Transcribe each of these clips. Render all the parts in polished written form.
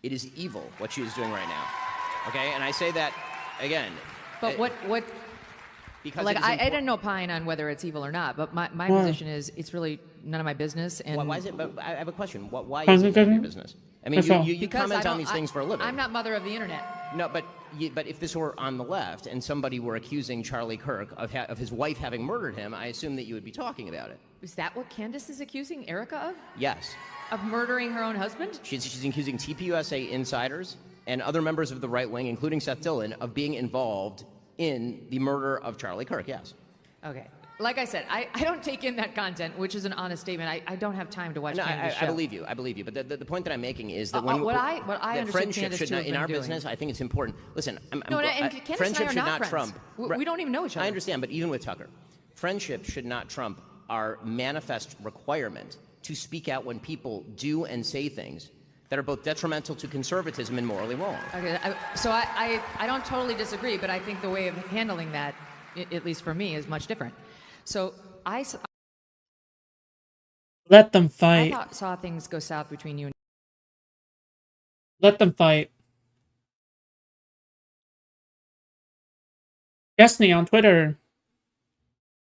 It is evil what she is doing right now. Okay, and I say that again. But what? Because like I didn't opine on whether it's evil or not, but my position is it's really none of my business. And why is it? But I have a question. Why is it none of your business? I mean, you comment on these things for a living. I'm not mother of the internet. No, but if this were on the left and somebody were accusing Charlie Kirk of his wife having murdered him, I assume that you would be talking about it. Is that what Candace is accusing Erica of? Yes. Of murdering her own husband? She's accusing TPUSA insiders and other members of the right wing, including Seth Dillon, of being involved in the murder of Charlie Kirk, yes. Okay. Like I said, I don't take in that content, which is an honest statement. I don't have time to watch Candace's show. I believe you. But the point that I'm making is that what I understand friendship Candace should not, in our business, I think it's important. Listen, friendship should not trump. We don't even know each other. I understand, but even with Tucker, friendship should not trump our manifest requirement to speak out when people do and say things that are both detrimental to conservatism and morally wrong. Okay, so I don't totally disagree, but I think the way of handling that, at least for me, is much different. So let them fight. I saw things go south between you and... Let them fight. Destiny on Twitter.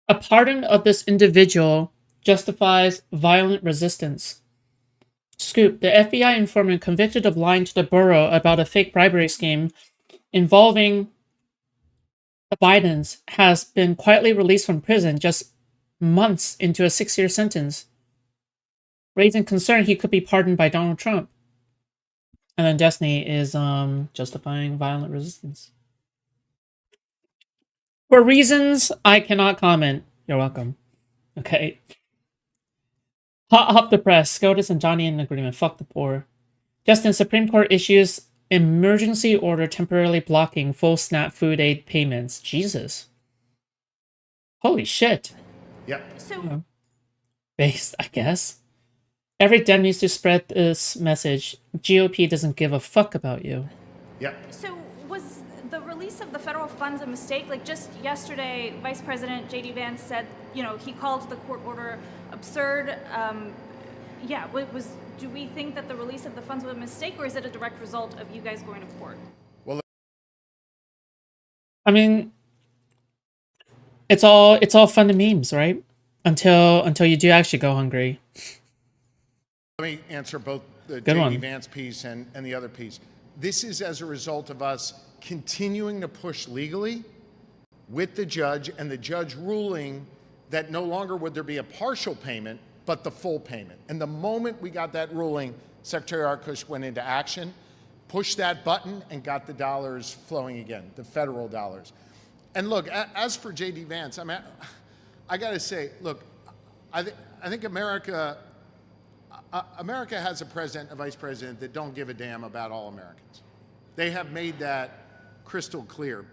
A pardon of this individual justifies violent resistance. Scoop. The FBI informant convicted of lying to the borough about a fake bribery scheme involving the Bidens has been quietly released from prison just months into a 6-year sentence, raising concern he could be pardoned by Donald Trump. And then Destiny is justifying violent resistance. For reasons I cannot comment. You're welcome. Okay. Hot off the press. SCOTUS and Johnny in agreement. Fuck the poor. Justin, Supreme Court issues emergency order temporarily blocking full SNAP food aid payments. Jesus. Holy shit. Yep. So based, I guess. Every Dem needs to spread this message. GOP doesn't give a fuck about you. Yep. So was the release of the federal funds a mistake? Like just yesterday, Vice President J.D. Vance said, you know, he called the court order absurd. Do we think that the release of the funds was a mistake, or is it a direct result of you guys going to court? Well, I mean, it's all fun and memes, right? Until you do actually go hungry. let me answer both the Good J.D. one. Vance piece and the other piece. This is as a result of us continuing to push legally with the judge, and the judge ruling that no longer would there be a partial payment, but the full payment. And the moment we got that ruling, Secretary Arkush went into action, pushed that button, and got the dollars flowing again, the federal dollars. And look, as for J.D. Vance, I mean, I got to say, look, I think America has a president, a vice president that don't give a damn about all Americans. They have made that crystal clear.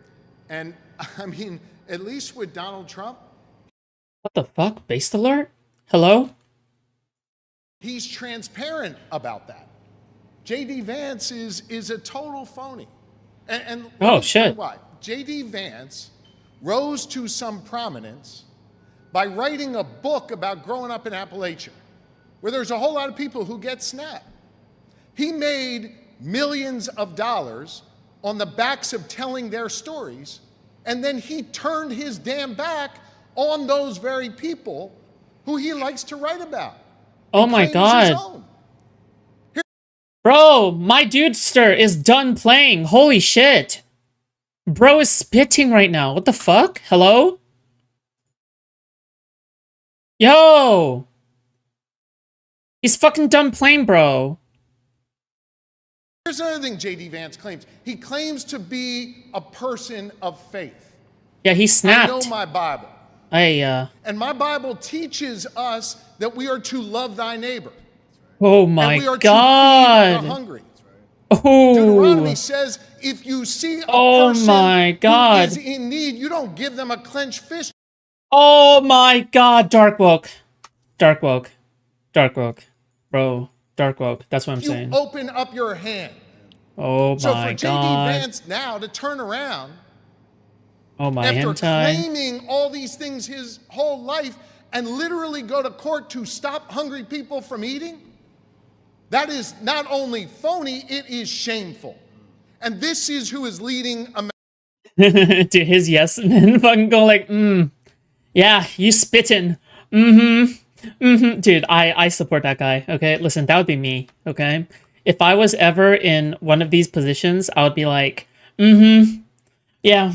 And I mean, at least with Donald Trump. What the fuck? Based alert? Hello? He's transparent about that. J.D. Vance is a total phony. And oh, shit. Why? J.D. Vance rose to some prominence by writing a book about growing up in Appalachia, where there's a whole lot of people who get SNAP. He made millions of dollars on the backs of telling their stories, and then he turned his damn back on those very people who he likes to write about. Oh my god. Bro, my dudester is done playing. Holy shit. Bro is spitting right now. What the fuck? Hello? Yo! He's fucking done playing, bro. Here's another thing J.D. Vance claims. He claims to be a person of faith. Yeah, he snapped. I know my Bible. And my Bible teaches us that we are to love thy neighbor. Oh my and we are god. To feed the hungry. Oh. Deuteronomy says if you see a person who is in need, you don't give them a clenched fist. Oh my god, dark woke. Dark woke. Dark woke. Bro, dark woke. That's what I'm saying. You open up your hand. Oh my god. So for J.D. Vance now to turn around after claiming all these things his whole life and literally go to court to stop hungry people from eating, That is not only phony, it is shameful. And this is who is leading America. Dude, his yes men fucking go like, yeah, you spittin'. Dude, I support that guy, okay? Listen, that would be me, okay? If I was ever in one of these positions, I would be like, yeah,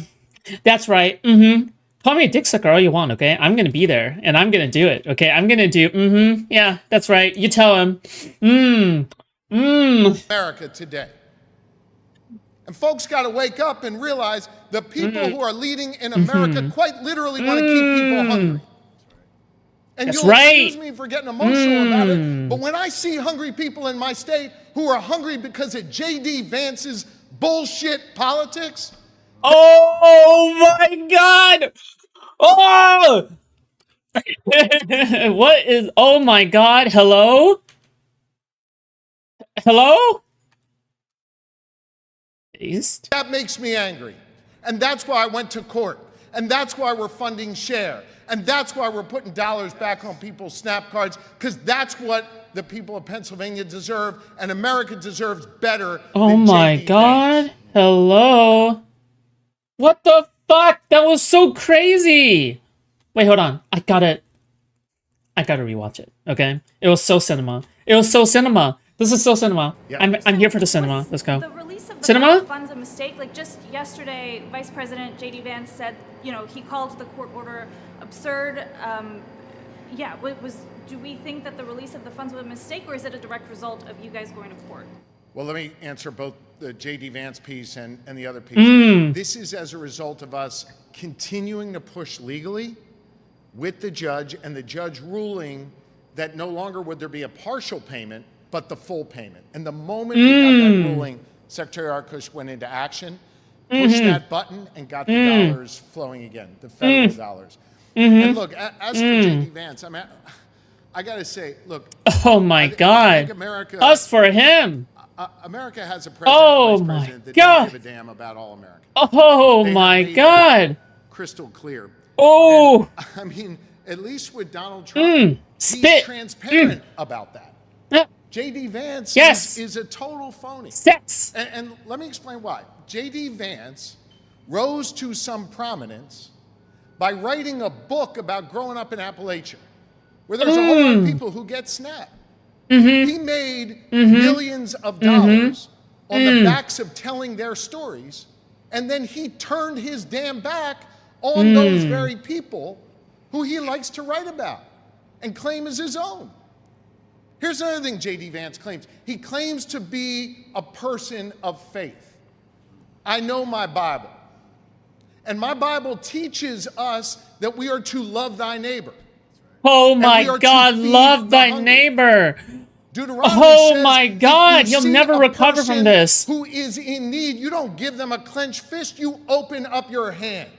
that's right, Call me a dick sucker all you want, okay? I'm gonna be there, and I'm gonna do it, okay? I'm gonna do, yeah, that's right. You tell him, America today. And folks got to wake up and realize the people who are leading in America quite literally want to keep people hungry. And That's you'll right. excuse me for getting emotional about it, but when I see hungry people in my state who are hungry because of J.D. Vance's bullshit politics, oh my god! Oh! What is... Oh my god, hello? Hello? East? that makes me angry. And that's why I went to court. And that's why we're funding Share. And that's why we're putting dollars back on people's SNAP cards, because that's what the people of Pennsylvania deserve, and America deserves better Oh than my J.D. god, Vance. hello? What the fuck? That was so crazy! Wait, hold on. I gotta rewatch it, okay? It was so cinema. It was so cinema. This is so cinema. Yeah. I'm here for the cinema. Let's go. The release of the Cinema? federal funds a mistake. Like just yesterday, Vice President J.D. Vance said, he called the court order absurd. Do we think that the release of the funds was a mistake, or is it a direct result of you guys going to court? Well, let me answer both the J.D. Vance piece and the other piece. This is as a result of us continuing to push legally with the judge, and the judge ruling that no longer would there be a partial payment, but the full payment. And the moment we got that ruling, Secretary Arkush went into action, pushed that button, and got the dollars flowing again, the federal dollars. And look, as for J.D. Vance, I got to say, look. Oh my god. America, Us for him. America has a president Oh and vice my president that god. don't give a damn about all Americans. Oh They have my made god. that crystal clear. Oh. And, at least with Donald Trump, Spit. he's transparent about that. Yeah. J.D. Vance Yes. is a total phony. Sex. And let me explain why. J.D. Vance rose to some prominence by writing a book about growing up in Appalachia, where there's a whole lot of people who get SNAP. He made millions of dollars on the backs of telling their stories, and then he turned his damn back on those very people who he likes to write about and claim as his own. Here's another thing J.D. Vance claims. He claims to be a person of faith. I know my Bible. And my Bible teaches us that we are to love thy neighbor. Oh my we are to god, feed love the thy hungry. neighbor. Deuteronomy Oh says, my if God, you you'll see never a recover from person this. Who is in need, you don't give them a clenched fist, you open up your hand.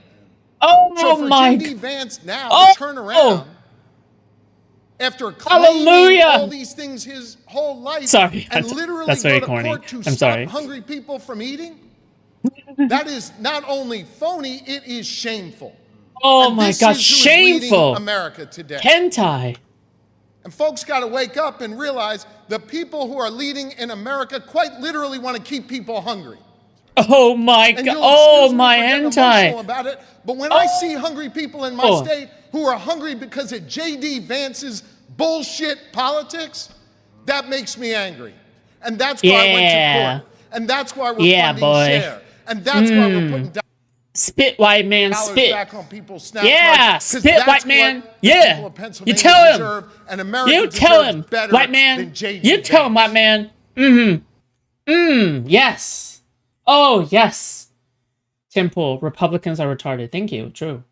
Oh So for my J.D. Vance now Oh. to turn around after claiming Hallelujah. all these things his whole life Sorry, and that's- literally that's go very to corny. court to I'm stop sorry. hungry people from eating, that is not only phony, it is shameful. Oh And my this god, is who is leading shameful. America today. Hentai. And folks got to wake up and realize the people who are leading in America quite literally want to keep people hungry. Oh my And god. you'll Oh excuse me my for getting emotional hentai. about it, but when I see hungry people in my Oh. state who are hungry because of J.D. Vance's bullshit politics, that makes me angry. And that's why I went Yeah. to court. And that's why we're Yeah, funding boy. Share. And that's why we're putting Spit, white man, dollars spit. back on people's SNAP Yeah, cards, 'cause spit, that's white man. what the Yeah. people of You Pennsylvania tell him. deserve, and America You tell deserves him, better white man. than J.D. You tell him, Vance. white man. Yes. Oh, yes. Tim Pool, Republicans are retarded. Thank you. True.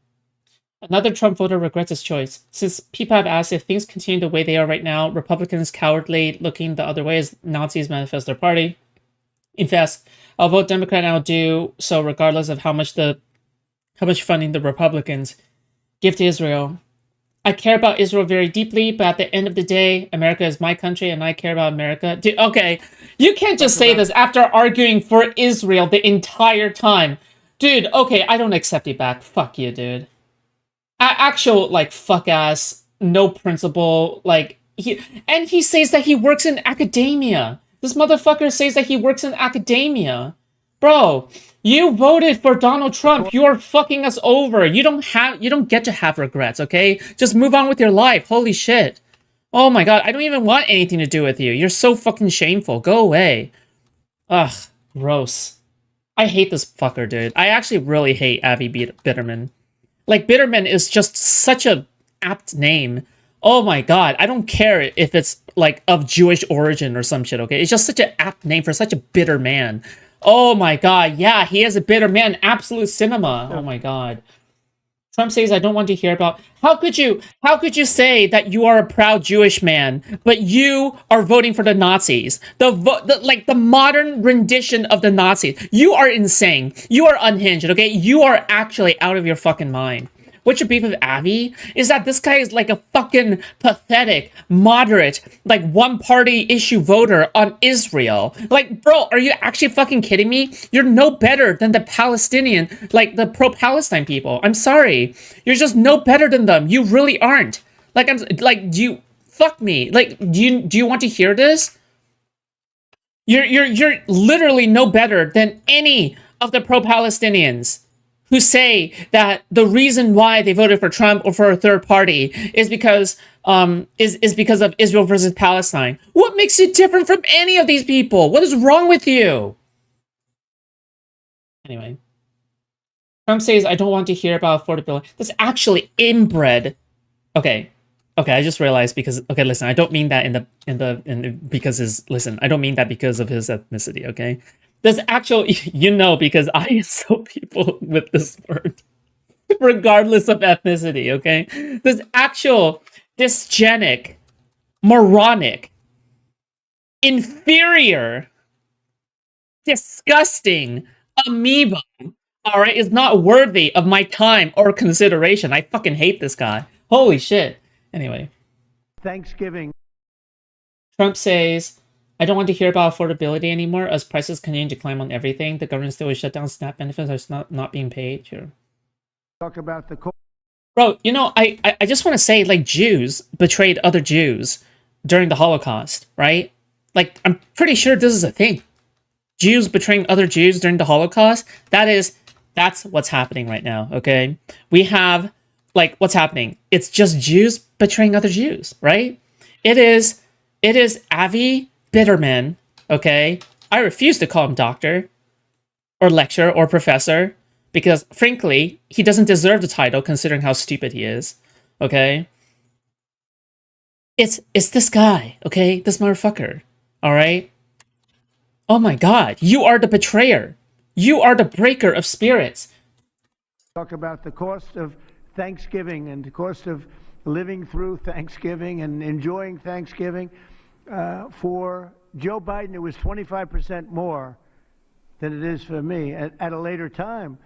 Another Trump voter regrets his choice. Since people have asked if things continue the way they are right now, Republicans cowardly looking the other way as Nazis manifest their party. In fact, I'll vote Democrat and I'll do so regardless of how much funding the Republicans give to Israel. I care about Israel very deeply, but at the end of the day, America is my country and I care about America. Dude, okay, you can't just say this after arguing for Israel the entire time. Dude, okay, I don't accept you back. Fuck you, dude. Actual, fuck ass, no principle, he says that he works in academia. This motherfucker says that he works in academia. Bro, you voted for Donald Trump. You are fucking us over. You don't get to have regrets, okay? Just move on with your life. Holy shit. Oh my god, I don't even want anything to do with you. You're so fucking shameful. Go away. Ugh, gross. I hate this fucker, dude. I actually really hate Avi Bitterman. Like, Bitterman is just such a apt name. Oh my god, I don't care if it's, like, of Jewish origin or some shit, okay? It's just such an apt name for such a bitter man. Oh my god, yeah, he is a bitter man. Absolute cinema. Oh my god. Trump says, I don't want to hear about... How could you say that you are a proud Jewish man, but you are voting for the Nazis? The modern rendition of the Nazis. You are insane. You are unhinged, okay? You are actually out of your fucking mind. What's your beef with Avi? Is that this guy is like a fucking pathetic, moderate, like one-party issue voter on Israel. Like, bro, are you actually fucking kidding me? You're no better than the Palestinian, like the pro-Palestine people. I'm sorry. You're just no better than them. You really aren't. Like, do you, fuck me. Like, do you want to hear this? You're literally no better than any of the pro-Palestinians who say that the reason why they voted for Trump or for a third party is because is because of Israel versus Palestine. What makes it different from any of these people? What is wrong with you? Anyway, Trump says, I don't want to hear about affordability. That's actually inbred. Okay, I just realized because, okay, listen, I don't mean that because I don't mean that because of his ethnicity, okay? There's actual, because I insult people with this word, regardless of ethnicity, okay? There's actual dysgenic, moronic, inferior, disgusting amoeba, all right, is not worthy of my time or consideration. I fucking hate this guy. Holy shit. Anyway. Thanksgiving. Trump says, I don't want to hear about affordability anymore as prices continue to climb on everything. The government still will shut down SNAP benefits are not being paid. Sure. Talk about the... Bro, I just want to say, like, Jews betrayed other Jews during the Holocaust, right? Like, I'm pretty sure this is a thing. Jews betraying other Jews during the Holocaust, that's what's happening right now, okay? We have, like, what's happening? It's just Jews betraying other Jews, right? It is Avi Bitterman, okay? I refuse to call him doctor or lecturer or professor because, frankly, he doesn't deserve the title considering how stupid he is, okay? It's this guy, okay? This motherfucker, all right? Oh my god, you are the betrayer. You are the breaker of spirits. Talk about the cost of Thanksgiving and the cost of living through Thanksgiving and enjoying Thanksgiving. For Joe Biden, it was 25% more than it is for me. At a later time,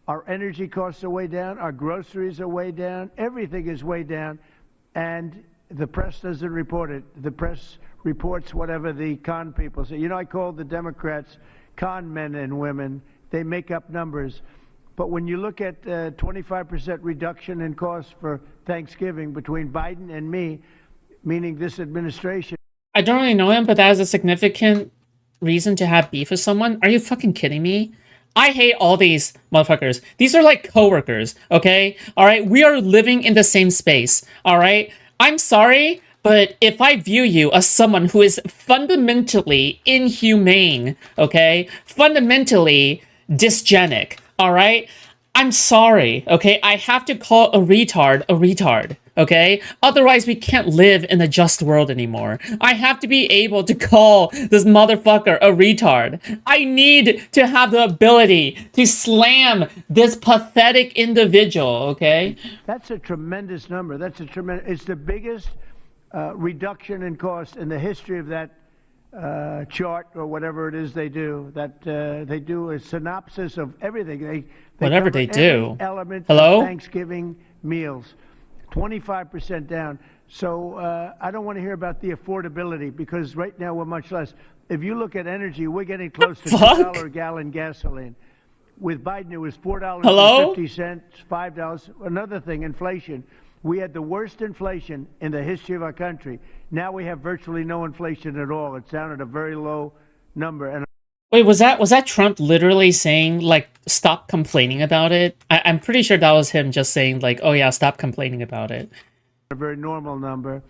our energy costs are way down, our groceries are way down, everything is way down, and the press doesn't report it. The press reports whatever the con people say. I call the Democrats con men and women. They make up numbers. But when you look at 25% reduction in costs for Thanksgiving between Biden and me, meaning this administration. I don't really know him, but that is a significant reason to have beef with someone. Are you fucking kidding me? I hate all these motherfuckers. These are like coworkers, okay? All right, we are living in the same space, all right? I'm sorry, but if I view you as someone who is fundamentally inhumane, okay? Fundamentally dysgenic, all right? I'm sorry, okay? I have to call a retard, okay? Otherwise, we can't live in a just world anymore. I have to be able to call this motherfucker a retard. I need to have the ability to slam this pathetic individual, okay? That's a tremendous number. It's the biggest reduction in cost in the history of that chart or whatever it is they do. They do a synopsis of everything. They whatever they do. Element Hello? of Thanksgiving meals, 25% down. So I don't want to hear about the affordability because right now we're much less. If you look at energy, we're getting close to $2 a gallon gasoline. With Biden, it was $4.50, $5. Another thing, inflation. We had the worst inflation in the history of our country. Now we have virtually no inflation at all. It's down at a very low number. And Wait, was that Trump literally saying, like, stop complaining about it? I'm pretty sure that was him just saying, like, oh yeah, stop complaining about it. a very normal number.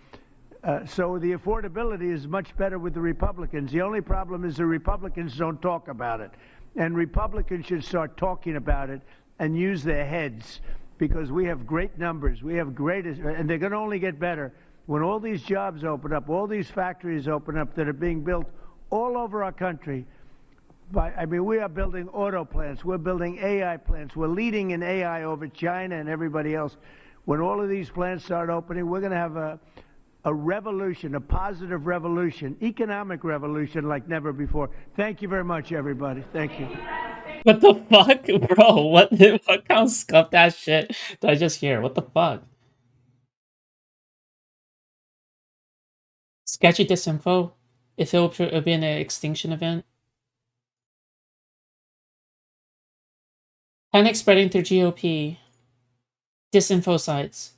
So the affordability is much better with the Republicans. The only problem is the Republicans don't talk about it. And Republicans should start talking about it and use their heads, because we have great numbers. We have and they're going to only get better when all these jobs open up, all these factories open up that are being built all over our country. We are building auto plants. We're building AI plants. We're leading in AI over China and everybody else. When all of these plants start opening, we're going to have a revolution, a positive revolution, economic revolution like never before. Thank you very much, everybody. Thank you. What the fuck, bro? What kind of scuffed ass shit did I just hear? What the fuck? Sketchy disinfo. If it would be an extinction event. Panic spreading through GOP. Disinfo sites.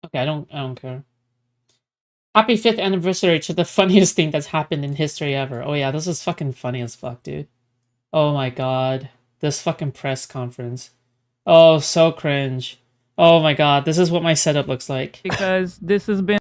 Okay, I don't care. Happy 5th anniversary to the funniest thing that's happened in history ever. Oh yeah, this is fucking funny as fuck, dude. Oh my god. This fucking press conference. Oh, so cringe. Oh my god, this is what my setup looks like. Because this has been...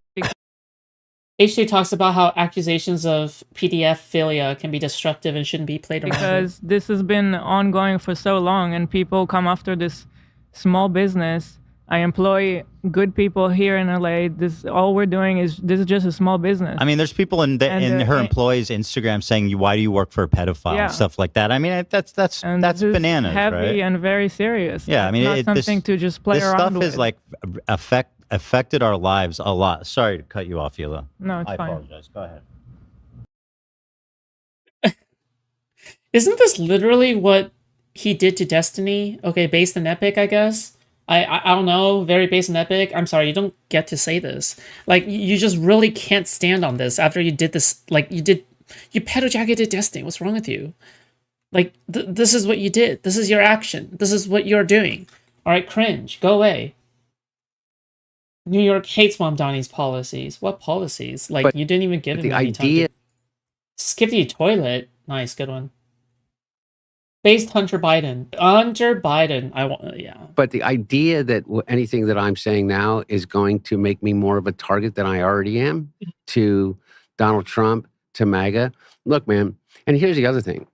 H2 talks about how accusations of PDF philia can be destructive and shouldn't be played around with. Because this has been ongoing for so long, and people come after this small business. I employ good people here in LA. This is just a small business. I mean, there's people in her employees' Instagram saying, "Why do you work for a pedophile?" Yeah. and stuff like that. I mean, that's bananas, heavy right? and very serious. Yeah, I mean, it's not something to just play around with. This stuff is like affected our lives a lot. Sorry to cut you off, Hila. No, it's I fine. apologize. Go ahead. Isn't this literally what he did to Destiny? Okay, based in Epic, I guess. I don't know, very based in Epic. I'm sorry, you don't get to say this. Like, you just really can't stand on this after you did this. Like, you pedo-jacketed Destiny. What's wrong with you? Like, this is what you did. This is your action. This is what you're doing. All right, cringe. Go away. New York hates Mom Donnie's policies. What policies? Like, you didn't even give him any time to skip the toilet. Nice, good one. Based Hunter Biden. Yeah. But the idea that anything that I'm saying now is going to make me more of a target than I already am to Donald Trump, to MAGA. Look, man, and here's the other thing.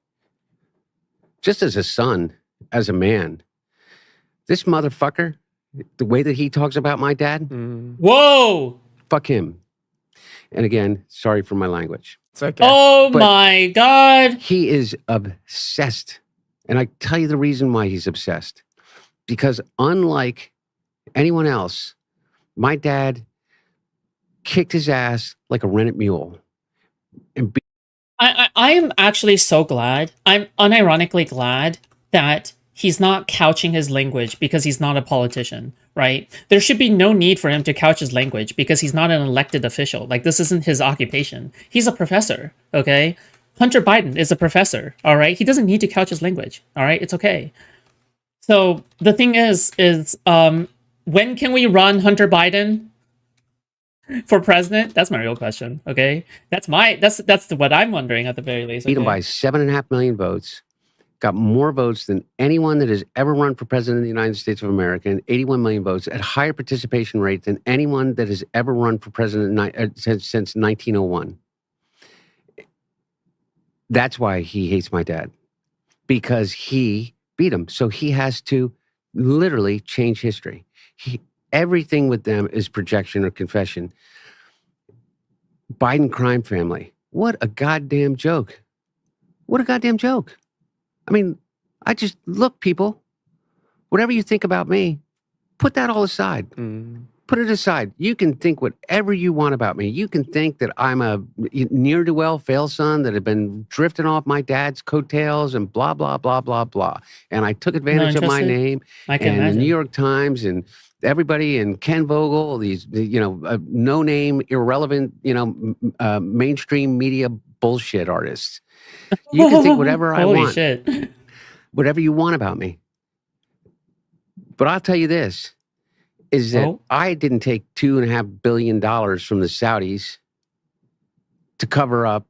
Just as a son, as a man, this motherfucker, the way that he talks about my dad, Whoa! fuck him. And again, sorry for my language. It's okay. Oh my god! He is obsessed. And I tell you the reason why he's obsessed. Because unlike anyone else, my dad kicked his ass like a rented mule. And I am actually so glad. I'm unironically glad that he's not couching his language because he's not a politician, right? There should be no need for him to couch his language because he's not an elected official. Like, this isn't his occupation. He's a professor, okay? Hunter Biden is a professor, all right? He doesn't need to couch his language, all right? It's okay. So the thing is when can we run Hunter Biden for president? That's my real question, okay? That's what I'm wondering at the very least. beat him by 7.5 million votes, got more votes than anyone that has ever run for president of the United States of America, and 81 million votes, at higher participation rate than anyone that has ever run for president since 1901. That's why he hates my dad, because he beat him. So he has to literally change history. Everything with them is projection or confession. Biden crime family. What a goddamn joke. What a goddamn joke. I mean, look, people, whatever you think about me, put that all aside. Put it aside. You can think whatever you want about me. You can think that I'm a ne'er-do-well fail son that had been drifting off my dad's coattails and blah, blah, blah, blah, blah. And I took advantage of my name and the New York Times and everybody and Ken Vogel, these, no-name, irrelevant, mainstream media bullshit artists. You can think whatever I want. Shit. Whatever you want about me. But I'll tell you this. is that Oh. I didn't take $2.5 billion from the Saudis to cover up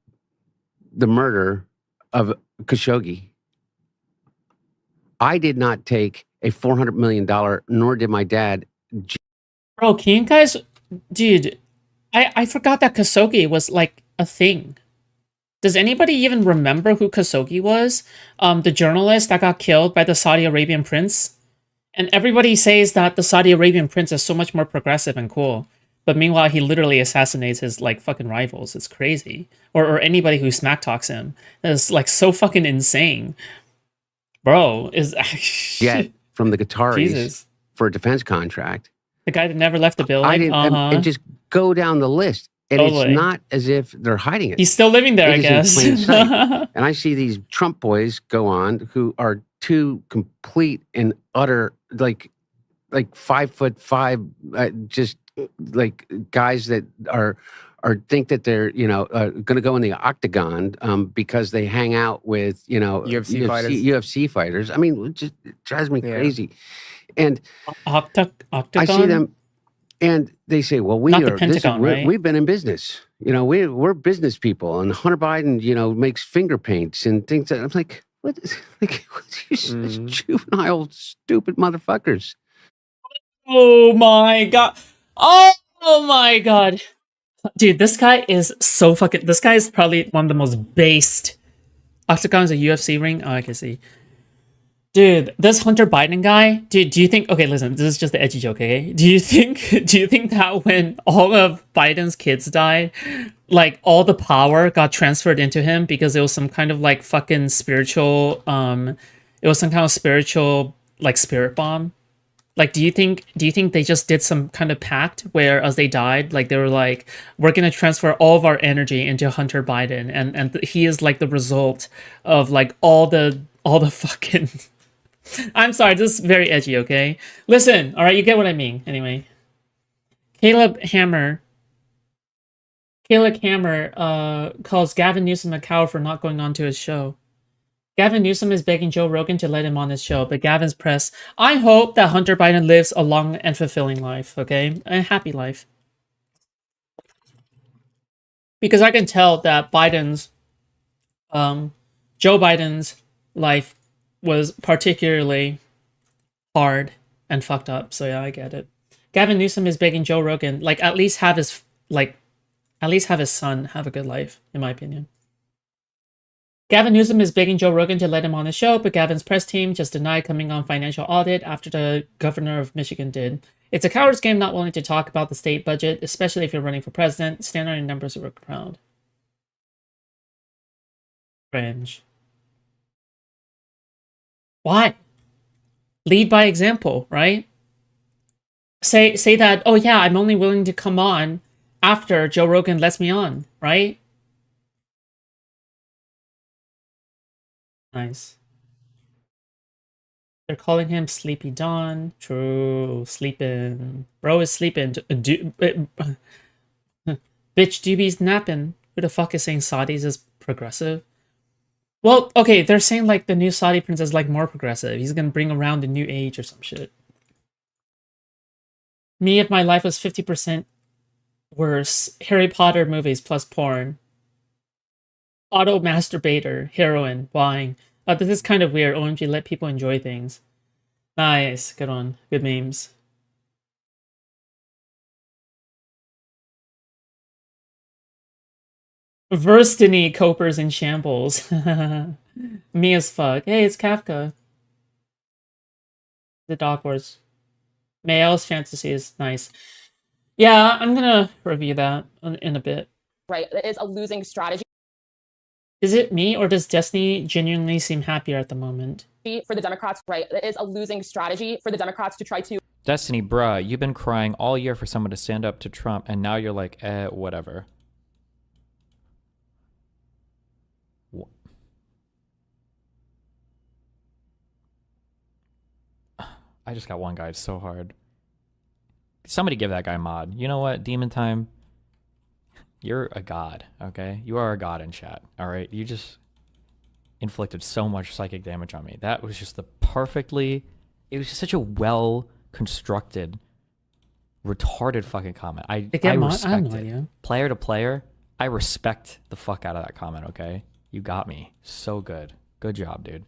the murder of Khashoggi. I did not take a $400 million, nor did my dad. Bro, can you guys, dude, I forgot that Khashoggi was like a thing. Does anybody even remember who Khashoggi was? The journalist that got killed by the Saudi Arabian prince? And everybody says that the Saudi Arabian prince is so much more progressive and cool. But meanwhile, he literally assassinates his like fucking rivals. It's crazy. Or anybody who smack talks him. It's like so fucking insane. Bro, is Get from the Qataris Jesus. for a defense contract. The guy that never left the building. I didn't, and just go down the list. And Totally. it's not as if they're hiding it. He's still living there, I It is guess. in plain sight. And I see these Trump boys go on who are two complete and utter, like 5'5", just like guys that are think that they're going to go in the octagon because they hang out with UFC fighters. I mean, it just drives me crazy. And Octagon? I see them, and they say, "Well, Not the Pentagon, right? we've been in business. We're business people." And Hunter Biden, makes finger paints and things. That I'm like, what? Like, you juvenile, stupid motherfuckers. Oh my god. Oh my god. Dude, this guy is so fucking... This guy is probably one of the most based... Octagon is a UFC ring? Oh, I can see. Dude, this Hunter Biden guy... Dude, do you think... Okay, listen, this is just the edgy joke, okay? Do you think that when all of Biden's kids died, like, all the power got transferred into him because it was some kind of, like, fucking spiritual... It was some kind of spiritual, like, spirit bomb? Like, do you think they just did some kind of pact where as they died, like they were like, we're going to transfer all of our energy into Hunter Biden, and he is like the result of like all the fucking... I'm sorry, this is very edgy, okay? Listen, all right, you get what I mean. Anyway, Caleb Hammer calls Gavin Newsom a coward for not going on to his show. Gavin Newsom is begging Joe Rogan to let him on his show, but Gavin's press. I hope that Hunter Biden lives a long and fulfilling life, okay? A happy life. Because I can tell that Joe Biden's life was particularly hard and fucked up. So yeah, I get it. Gavin Newsom is begging Joe Rogan, like, at least have his son have a good life, in my opinion. Gavin Newsom is begging Joe Rogan to let him on the show, but Gavin's press team just denied coming on financial audit after the governor of Michigan did. It's a coward's game not willing to talk about the state budget, especially if you're running for president. Stand on your numbers or crowd. Cringe. Why? Lead by example, right? Say that, oh yeah, I'm only willing to come on after Joe Rogan lets me on, right? Nice. They're calling him Sleepy Don. True. Sleeping. Bro is sleeping. Bitch, Doobie's napping. Who the fuck is saying Saudis is progressive? Well, okay, they're saying like the new Saudi prince is like more progressive. He's gonna bring around the new age or some shit. Me if my life was 50% worse. Harry Potter movies plus porn. Auto masturbator, heroin, buying. This is kind of weird. OMG, let people enjoy things. Nice, good one. Good memes. Verstiny copers in shambles. Me as fuck. Hey, it's Kafka. The Dog Wars. Male's fantasy is nice. Yeah, I'm gonna review that in a bit. Right, it is a losing strategy. Is it me, or does Destiny genuinely seem happier at the moment? For the Democrats, right, it is a losing strategy for the Democrats to try to... Destiny, bruh, you've been crying all year for someone to stand up to Trump, and now you're like, whatever. I just got one guy. It's so hard. Somebody give that guy mod. You know what? Demon Time. You're a god, okay? You are a god in chat, all right? You just inflicted so much psychic damage on me. That was just the perfectly... It was just such a well-constructed retarded fucking comment. I They get I respect have no it. idea. Player to player, I respect the fuck out of that comment, okay? You got me. So good. Good job, dude.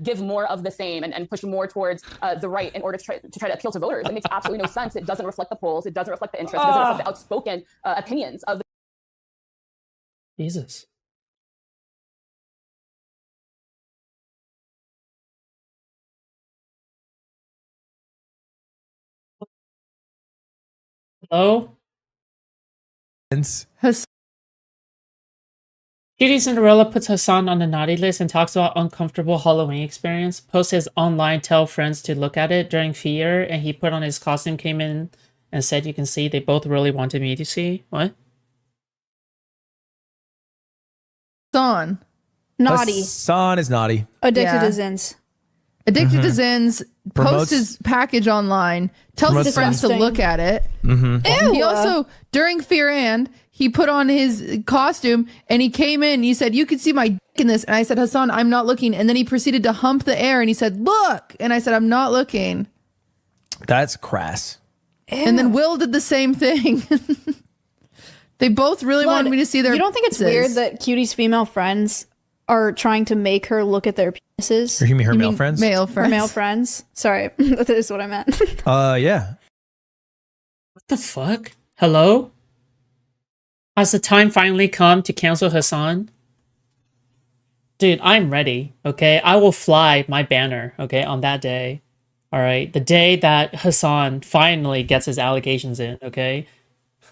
Give more of the same and push more towards the right in order to try to appeal to voters. It makes absolutely no sense. It doesn't reflect the polls. It doesn't reflect the interest. It doesn't reflect the outspoken opinions of the Jesus. Hello? Cutie Cinderella puts Hassan on the naughty list and talks about uncomfortable Halloween experience. Posts his online, tell friends to look at it during fear, and he put on his costume, came in, and said, "You can see they both really wanted me to see." What? Hassan. Naughty. Hassan is naughty. Addicted to Zins. Addicted to Zins. Posts his package online. Tells his friends to look at it. Ew. He also, during Fear and, he put on his costume and he came in and he said, "You can see my dick in this." And I said, "Hassan, I'm not looking." And then he proceeded to hump the air and he said, "Look." And I said, "I'm not looking." That's crass. And then Will did the same thing. They both really wanted me to see their You don't think it's penises. weird that Cutie's female friends are trying to make her look at their penises? Or you mean her male friends? Male Her friends. male friends. Sorry, that is what I meant. Yeah. What the fuck? Hello? Has the time finally come to cancel Hassan? Dude, I'm ready, okay? I will fly my banner, okay, on that day. Alright? The day that Hassan finally gets his allegations in, okay?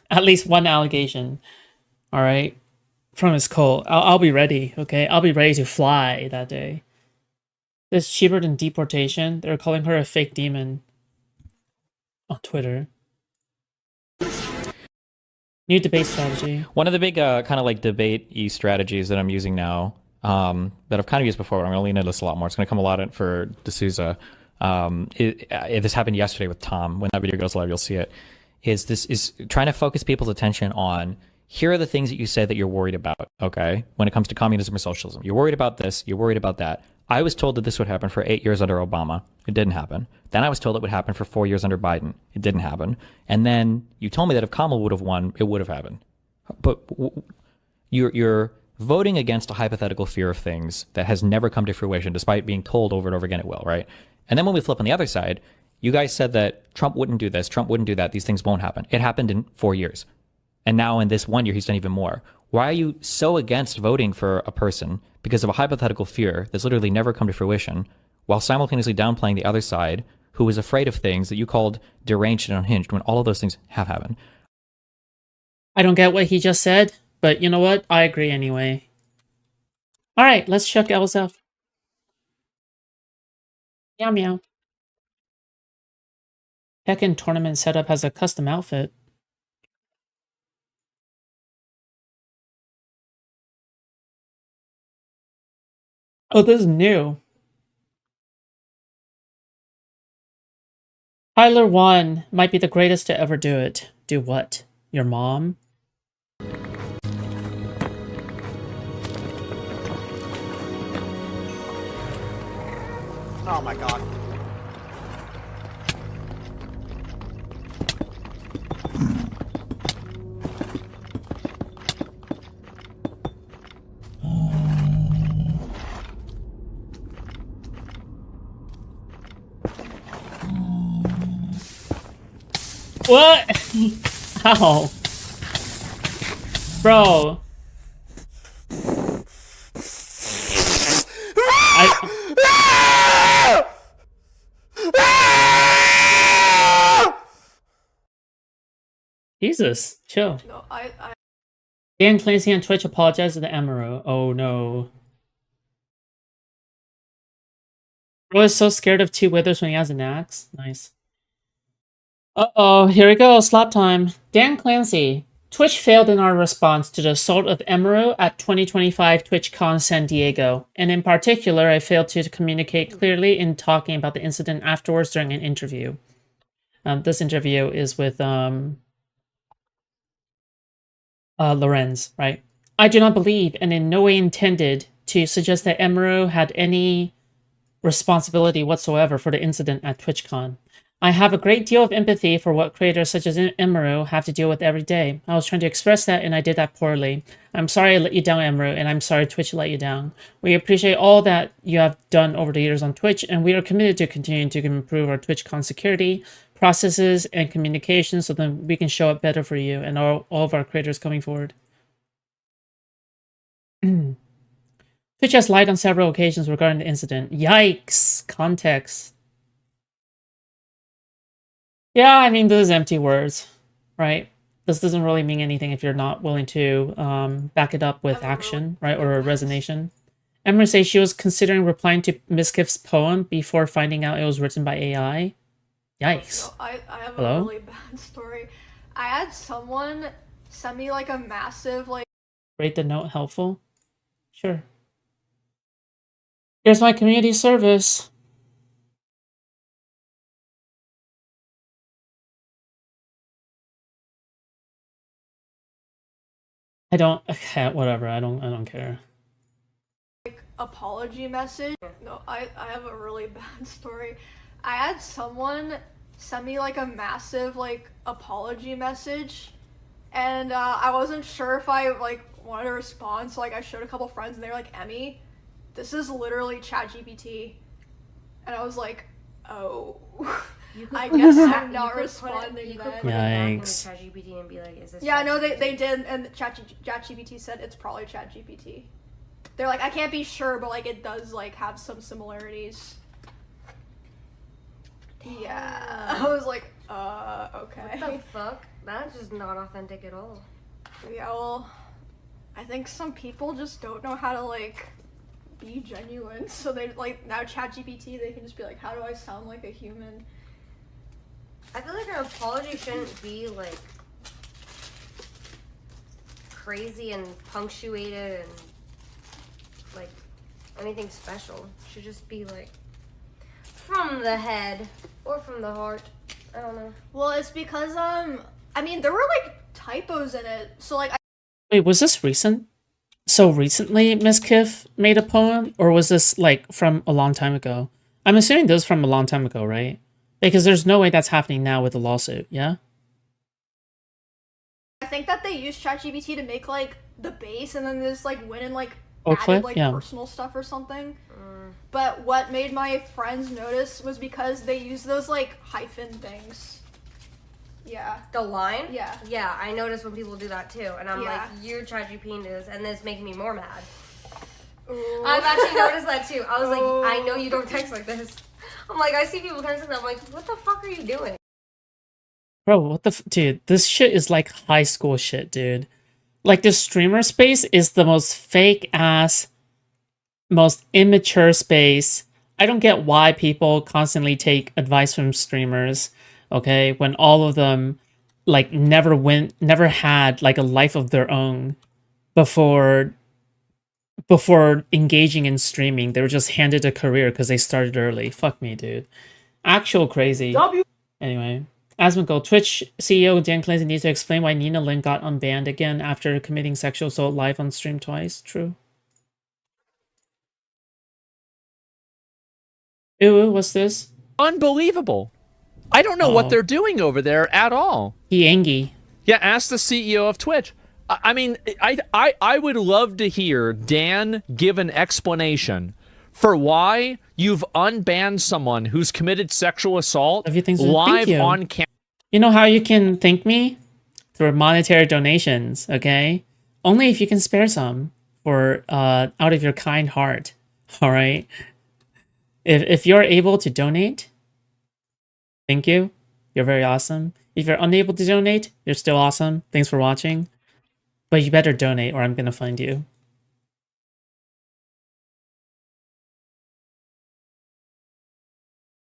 At least one allegation. Alright? From his cult. I'll be ready, okay? I'll be ready to fly that day. This is cheaper than deportation. They're calling her a fake demon on Twitter. New debate strategy. One of the big kind of like debate-y strategies that I'm using now, that I've kind of used before, but I'm going to lean into this a lot more. It's going to come a lot in for D'Souza. This happened yesterday with Tom. When that video goes live, you'll see it. Is trying to focus people's attention on, here are the things that you said that you're worried about, okay? When it comes to communism or socialism. You're worried about this, you're worried about that. I was told that this would happen for 8 years under Obama. It didn't happen. Then I was told it would happen for 4 years under Biden. It didn't happen. And then you told me that if Kamala would have won, it would have happened. But you're voting against a hypothetical fear of things that has never come to fruition, despite being told over and over again it will, right? And then when we flip on the other side, you guys said that Trump wouldn't do this, Trump wouldn't do that, these things won't happen. It happened in 4 years. And now in this 1 year, he's done even more. Why are you so against voting for a person because of a hypothetical fear that's literally never come to fruition, while simultaneously downplaying the other side who is afraid of things that you called deranged and unhinged when all of those things have happened? I don't get what he just said, but you know what? I agree anyway. Alright, let's check LSF. Meow meow. Tekken tournament setup has a custom outfit. Oh, this is new. Tyler 1 might be the greatest to ever do it. Do what? Your mom? Oh my god. What? Ow. Bro. Jesus, chill. No, Dan Clancy on Twitch apologized to the Emerald. Oh no. Bro is so scared of two withers when he has an axe. Nice. Uh-oh, here we go, slap time. Dan Clancy. Twitch failed in our response to the assault of Emerald at 2025 TwitchCon San Diego. And in particular, I failed to communicate clearly in talking about the incident afterwards during an interview. This interview is with Lorenz, right? I do not believe, and in no way intended, to suggest that Emerald had any responsibility whatsoever for the incident at TwitchCon. I have a great deal of empathy for what creators such as Emeru have to deal with every day. I was trying to express that and I did that poorly. I'm sorry I let you down, Emeru, and I'm sorry Twitch let you down. We appreciate all that you have done over the years on Twitch, and we are committed to continuing to improve our TwitchCon security, processes, and communication so that we can show up better for you and all of our creators coming forward. Twitch has lied on several occasions regarding the incident. Yikes! Context. Yeah, I mean, those empty words, right? This doesn't really mean anything if you're not willing to back it up with action, right? Or a resignation. Emma says she was considering replying to Miss Kiff's poem before finding out it was written by AI. Yikes. So I have Hello? a really bad story. I had someone send me like a massive like Rate the note helpful? Sure. Here's my community service. Whatever, I don't care. apology message. No, I have a really bad story. I had someone send me like a massive like apology message, and I wasn't sure if I like wanted to respond, so like I showed a couple friends and they were like, Emmy, this is literally ChatGPT. And I was like, oh. I guess I'm not responding then. Yikes. ChatGPT and be like, is this Yeah, no, they did, and ChatGPT said it's probably ChatGPT. They're like, I can't be sure, but like it does like have some similarities. Yeah, I was like, okay. What the fuck? That's just not authentic at all. Yeah, well, I think some people just don't know how to like be genuine, so they like now ChatGPT they can just be like, how do I sound like a human? I feel like an apology shouldn't be like crazy and punctuated and like anything special. It should just be like from the head or from the heart. I don't know. Well, it's because I mean there were like typos in it, so like Wait, was this recent? So recently Miss Kiff made a poem? Or was this like from a long time ago? I'm assuming this was from a long time ago, right? Because there's no way that's happening now with the lawsuit, yeah? I think that they used ChatGPT to make like the base, and then they just like went and like Oh, added clip? like Yeah. personal stuff or something. But what made my friends notice was because they use those like hyphen things. Yeah. The line? Yeah. Yeah, I notice when people do that too. And I'm Yeah. like, you're ChatGPT this, and it's making me more mad. Ooh. I've actually noticed that too. I was like, I know you don't text like this. I'm like, I see people texting, and I'm like, what the fuck are you doing? Bro, what the dude, this shit is like high school shit, dude. Like, the streamer space is the most fake ass, most immature space. I don't get why people constantly take advice from streamers, okay, when all of them like never had like a life of their own before engaging in streaming. They were just handed a career because they started early. Fuck me, dude. Actual crazy. Anyway, Asmongold, Twitch CEO Dan Clancy needs to explain why Nina Lin got unbanned again after committing sexual assault live on stream twice. True. Ooh, what's this? Unbelievable. I don't know what they're doing over there at all. Yengi. Yeah, ask the CEO of Twitch. I mean, I would love to hear Dan give an explanation for why you've unbanned someone who's committed sexual assault live on camera. You know how you can thank me? Through monetary donations, okay? Only if you can spare some for out of your kind heart. Alright? If you're able to donate, thank you. You're very awesome. If you're unable to donate, you're still awesome. Thanks for watching. But you better donate or I'm gonna find you.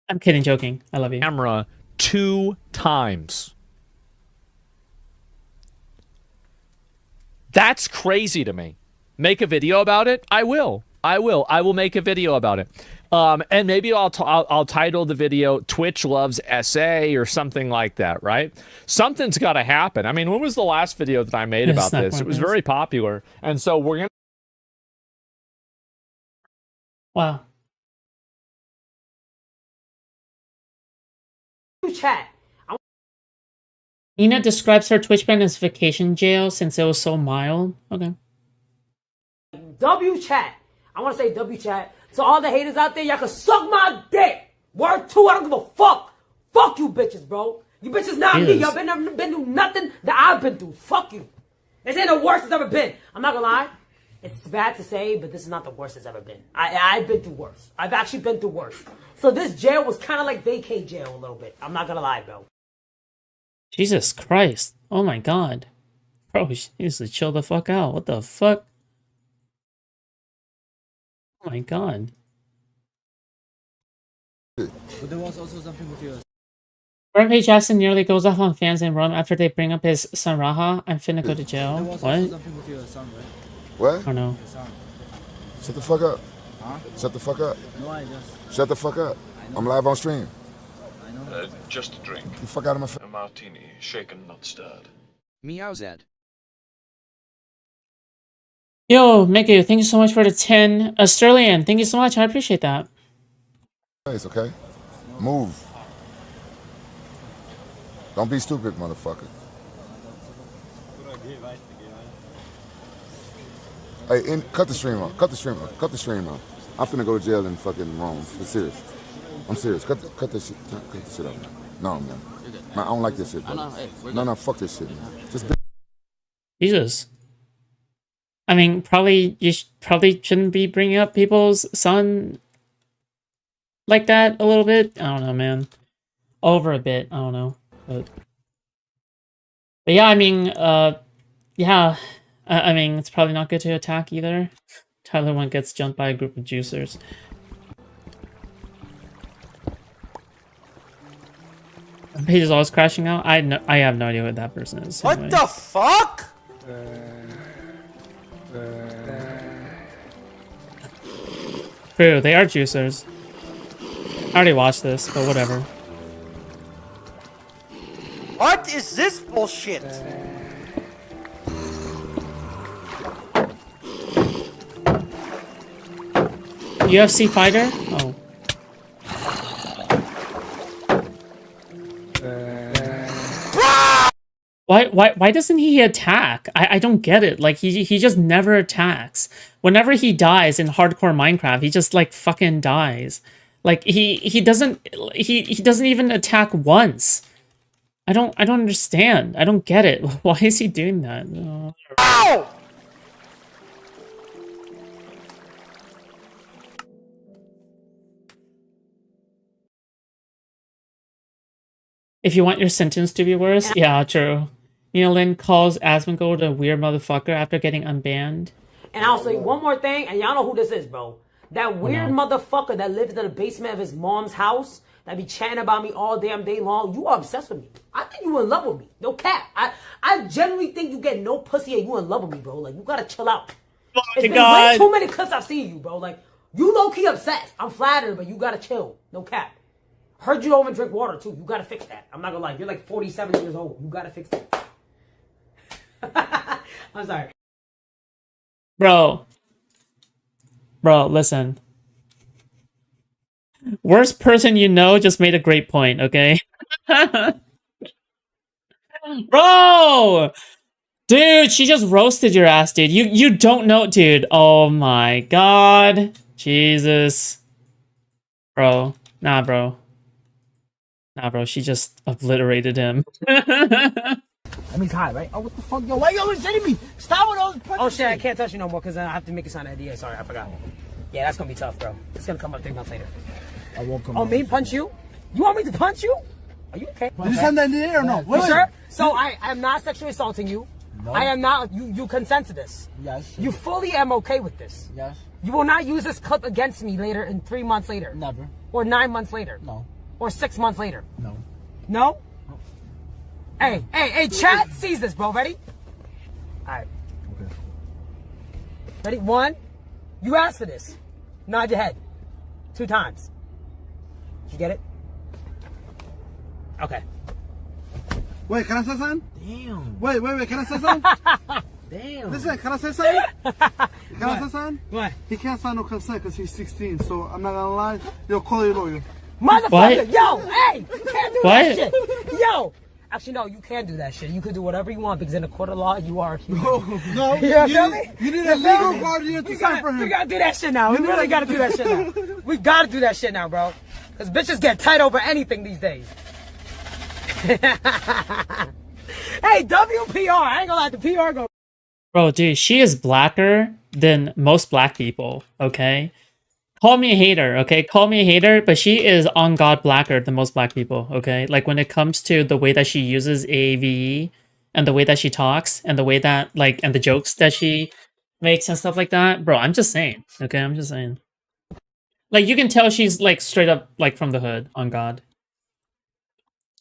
I'm kidding, joking. I love you. Camera 2 times. That's crazy to me. Make a video about it? I will. I will make a video about it. And maybe I'll title the video Twitch Loves SA or something like that, right? Something's got to happen. I mean, when was the last video that I made about this? It was very popular. And so we're going to... Wow. Chat. Nina describes her Twitch ban as vacation jail since it was so mild. Okay. W chat. I want to say W chat. So all the haters out there, y'all can suck my dick. Word 2, I don't give a fuck. Fuck you bitches, bro. You bitches not me. Y'all been through nothing that I've been through. Fuck you. This ain't the worst it's ever been. I'm not gonna lie. It's bad to say, but this is not the worst it's ever been. I've been through worse. I've actually been through worse. So this jail was kind of like vacay jail a little bit. I'm not gonna lie, bro. Jesus Christ. Oh my god. Bro, he needs to chill the fuck out. What the fuck? Oh my god. But there was also something with yours. Rampage Jackson nearly goes off on fans in Rome after they bring up his son Raha. I'm finna go to jail. There was What? also something with your son, right? What? I don't know. Shut the fuck up. Huh? Shut the fuck up. No, I just. Shut the fuck up. I'm live on stream. I know. Just a drink. You fuck out of my face. A martini, shaken, not stirred. Meow Zed. Yo, Miku, thank you so much for the 10. Australian, thank you so much. I appreciate that. Face, okay? Move. Don't be stupid, motherfucker. Hey, cut the stream off. Cut the stream off. Cut the stream off. I'm finna go to jail in fucking Rome. I'm serious. I'm serious. Cut this shit. Cut this shit off, man. No, man. Man, I don't like this shit, bro. No, fuck this shit. Just be Jesus. I mean, probably you probably shouldn't be bringing up people's son like that a little bit. I don't know, man. Over a bit. I don't know. But yeah, I mean, yeah. I mean, it's probably not good to attack either. Tyler 1 gets jumped by a group of juicers. The page is always crashing out. I have no idea what that person is. What anyway. the fuck? True, they are juicers. I already watched this, but whatever. What is this bullshit? UFC fighter? Oh. Why doesn't he attack? I don't get it. Like he just never attacks. Whenever he dies in hardcore Minecraft, he just like fucking dies. Like he doesn't even attack once. I don't understand. I don't get it. Why is he doing that? Ow! If you want your sentence to be worse, yeah, true. Nina Lynn calls Asmongold a weird motherfucker after getting unbanned. And I'll say one more thing, and y'all know who this is, bro. That weird motherfucker that lives in the basement of his mom's house that be chatting about me all damn day long. You are obsessed with me. I think you in love with me. No cap. I genuinely think you get no pussy and you in love with me, bro. Like, you gotta chill out. It's been way too many clips I've seen you, bro. Like, you low-key obsessed. I'm flattered, but you gotta chill. No cap. Heard you don't even drink water, too. You gotta fix that. I'm not gonna lie. You're like 47 years old. You gotta fix that. I'm sorry. Bro, listen. Worst person you know just made a great point, okay? Bro! Dude, she just roasted your ass, dude. You don't know, dude. Oh my god. Jesus. Bro. Nah, bro. Nah, bro. She just obliterated him. That means hi, right? Oh, what the fuck? Yo, why you always hitting me? Stop with those punches. Oh, shit, I can't touch you no more because I have to make you sign an NDA. Sorry, I forgot. Yeah, that's going to be tough, bro. It's going to come up 3 months later. I won't come. Oh, me punch you? You want me to punch you? Are you okay? Did you sign the NDA or no? You sure? So I am not sexually assaulting you. No. I am not. You consent to this. Yes. You fully am okay with this. Yes. You will not use this clip against me later in 3 months later. Never. Or 9 months later. No. Or 6 months later. No. No? Hey, chat sees this, bro. Ready? Alright. Okay. Ready? 1. You asked for this. Nod your head. 2 times. Did you get it? Okay. Wait, can I say something? Damn. Wait, can I say something? Damn. Listen, can I say something? Can I say something? What? He can't sign no consent because he's 16, so I'm not gonna lie. Yo, call your lawyer. Motherfucker, What? yo, hey, you can't do What? that shit. Yo. Actually, no, you can't do that shit. You could do whatever you want because in a court of law, you are a human. No, You feel me? you need You a feel legal me? guardian to sign for him. We gotta do that shit now. We really gotta do that shit now. We gotta do that shit now, bro. Because bitches get tight over anything these days. Hey, WPR. I ain't gonna let the PR go. Bro, dude, she is blacker than most black people, okay? Call me a hater, okay? Call me a hater, but she is on God blacker than most black people, okay? Like when it comes to the way that she uses AAVE and the way that she talks and the way that, like, and the jokes that she makes and stuff like that. Bro, I'm just saying, okay? I'm just saying. Like, you can tell she's, like, straight up, like, from the hood, on God.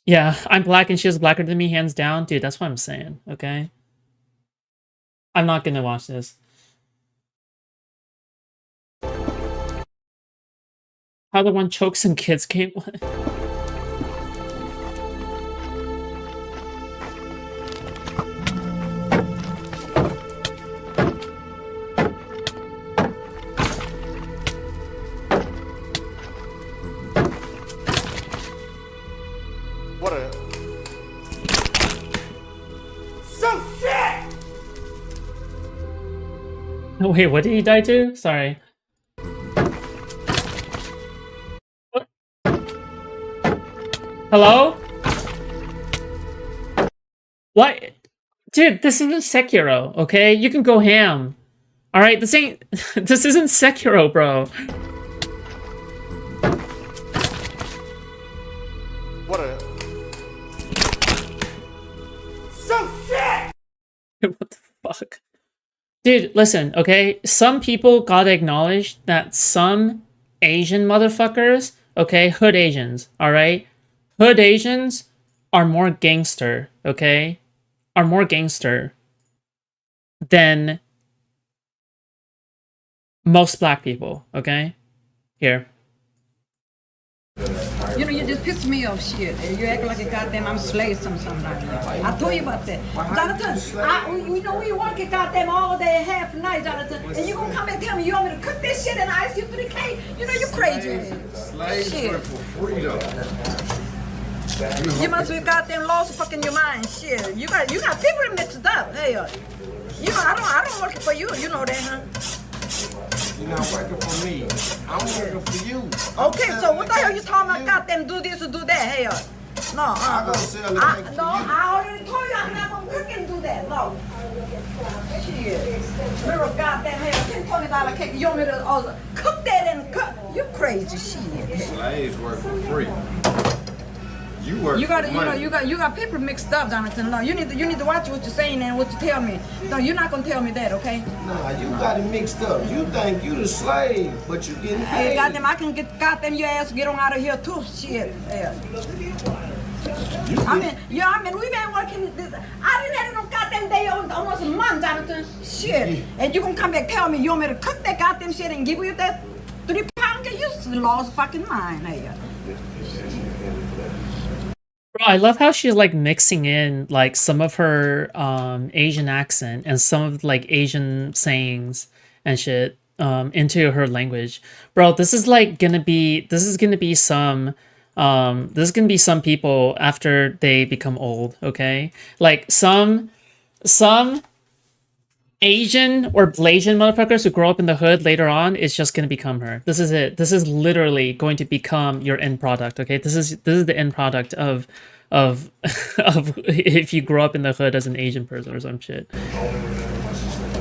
Yeah, I'm black and she's blacker than me, hands down. Dude, that's what I'm saying, okay? I'm not gonna watch this. How the one chokes in kids game. What a... So shit! Wait, what did he die to? Sorry. What? Hello? What? Dude, this isn't Sekiro, okay? You can go ham. Alright, this ain't... this isn't Sekiro, bro. What a... So shit! What the fuck? Dude, listen, okay? Some people gotta acknowledge that some Asian motherfuckers, okay? Hood Asians, alright? Hood Asians are more gangster, okay? Are more gangster than most black people, okay? Here. You know, you just piss me off, shit. You act like a goddamn I'm slave sometimes. I told you about that. Jonathan, you know we work it goddamn all day, half night, Jonathan. And you gonna come and tell me you want me to cook this shit and ice you through the cake? You know you crazy. Slaves Shit. work for freedom. You must be goddamn lost fucking your mind, shit. You got people mixed up. Hey, you know I don't work for you. You know that, huh? You're not working for me. I'm working for you. Okay, so what the hell you talking about? Goddamn, do this or do that? Hey, no, I go sell the cake for no, you. I already told you I'm not gonna cook and do that. No. Shit. Little goddamn hell, $10, $20 cake. You want me to cook that and cook? You crazy shit. Slaves work for free. You work You got, for you know, money. you got people mixed up, Jonathan. No, you need to watch what you're saying and what you tell me. No, you're not gonna tell me that, okay? Nah, you got it mixed up. You think you the slave, but you getting Hey, paid. goddamn, I can get goddamn your ass get on out of here too. Shit. Yeah. I mean, we've been working this. I didn't have no goddamn day almost a month, Jonathan. Shit. And you gonna come back tell me you want me to cook that goddamn shit and give you that 3 pound? Get used to the lost fucking mind, hey. Bro, I love how she's like mixing in like some of her Asian accent and some of like Asian sayings and shit into her language. Bro, this is gonna be some people after they become old, okay? Like some Asian or Blasian motherfuckers who grow up in the hood later on is just gonna become her. This is it. This is literally going to become your end product. Okay, this is the end product of if you grow up in the hood as an Asian person or some shit.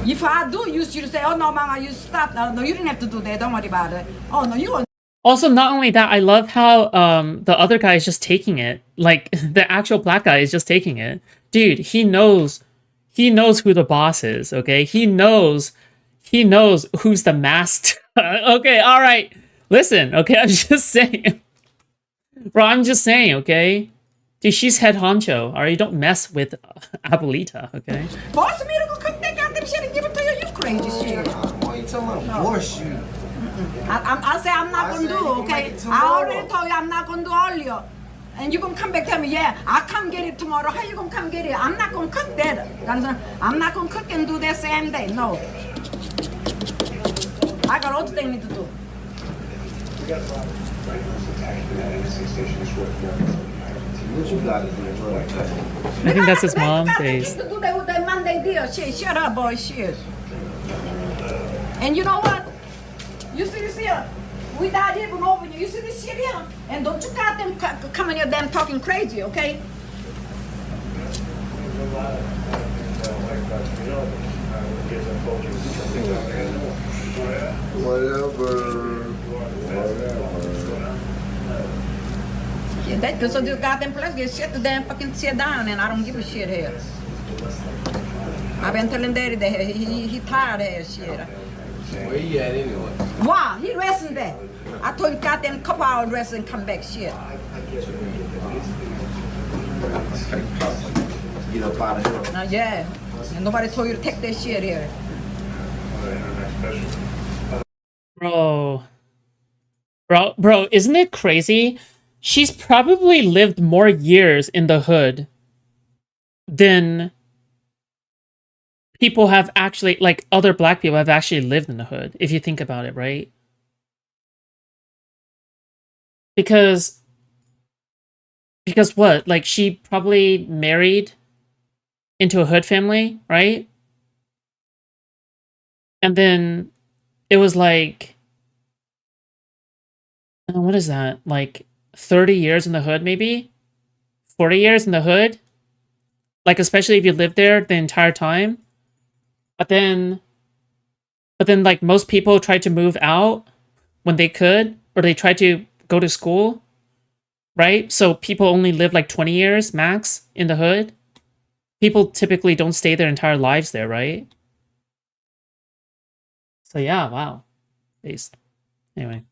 If I do use you to say, oh no, mama, you stop. No, you didn't have to do that. Don't worry about it. Oh no, you. Also, not only that, I love how the other guy is just taking it. Like the actual black guy is just taking it. Dude, he knows who the boss is, okay? He knows who's the master. Okay, all right. Listen, okay, I'm just saying. Bro, I'm just saying, okay? Dude, she's head honcho, all right? Don't mess with Abuelita, okay? Force me to go cook that goddamn shit and give it to you, you crazy shit. Why you talking about force you? I say I'm not gonna do, okay? I already told you I'm not gonna do all you. And you gonna come back and tell me, yeah, I'll come get it tomorrow. How you gonna come get it? I'm not gonna cook that. I'm not gonna cook and do that same day. No. I got other things to do. What you got to do, I think that's his mom face. To do that with that Monday deal. Shit, shut up, boy. Shit. And you know what? You see this here? We died here going over you. You see this shit here? And don't you got them coming here damn talking crazy, okay? Whatever. Yeah, that because of this goddamn place get shit to damn fucking sit down and I don't give a shit here. I've been telling Daddy that he tired of that shit. Where you at anyway? Why? He resting there. I told him goddamn couple hours rest and come back shit. Get up out of here. Now yeah. And nobody told you to take that shit here. Bro, isn't it crazy? She's probably lived more years in the hood than people have actually, like, other black people have actually lived in the hood, if you think about it, right? Because what? Like, she probably married into a hood family, right? And then it was like, what is that? Like 30 years in the hood, maybe? 40 years in the hood? Like, especially if you lived there the entire time. But then like most people tried to move out when they could, or they tried to go to school, right? So people only live like 20 years max in the hood. People typically don't stay their entire lives there, right? So yeah, wow. Based. Anyway.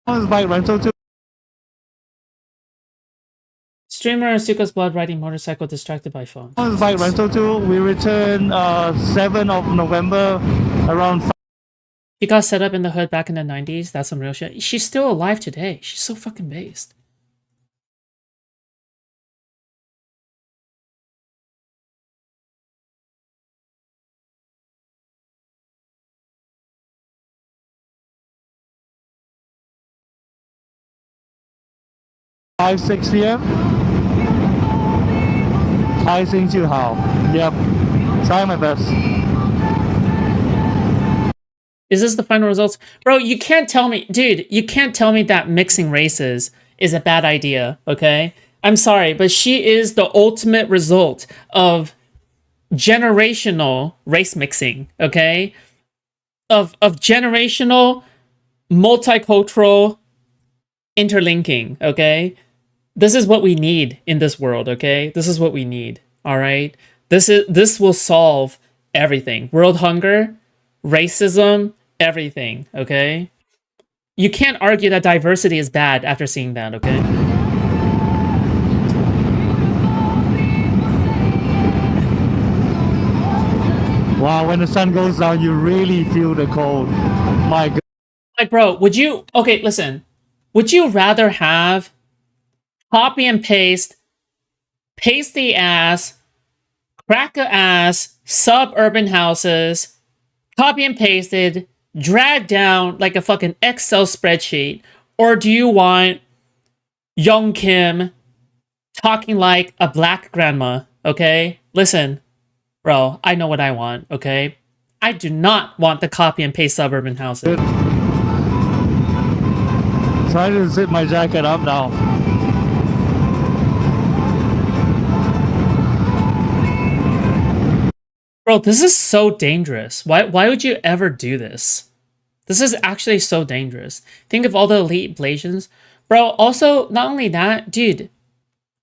Bike rental too. Streamer Suka's blood riding motorcycle distracted by phone. Bike rental too. We returned 7th of November around 5. She got set up in the hood back in the 90s. That's some real shit. She's still alive today. She's so fucking based. Five, 6 p.m. I think you how. Yep. Try my best. Is this the final results? Bro, you can't tell me, dude, you can't tell me that mixing races is a bad idea, okay? I'm sorry, but she is the ultimate result of generational race mixing, okay? Of generational multicultural interlinking, okay? This is what we need in this world, okay? This is what we need, all right? This will solve everything. World hunger, racism, everything, okay? You can't argue that diversity is bad after seeing that, okay? Wow, when the sun goes down, you really feel the cold. My God. Like, bro, would you... Okay, listen. Would you rather have copy and paste, pasty ass, cracker ass, suburban houses, copy and pasted, dragged down like a fucking Excel spreadsheet? Or do you want Young Kim talking like a black grandma, okay? Listen, bro, I know what I want, okay? I do not want the copy and paste suburban houses. Trying to zip my jacket up now. Bro, this is so dangerous. Why would you ever do this? This is actually so dangerous. Think of all the elite Blasians. Bro, also, not only that, dude.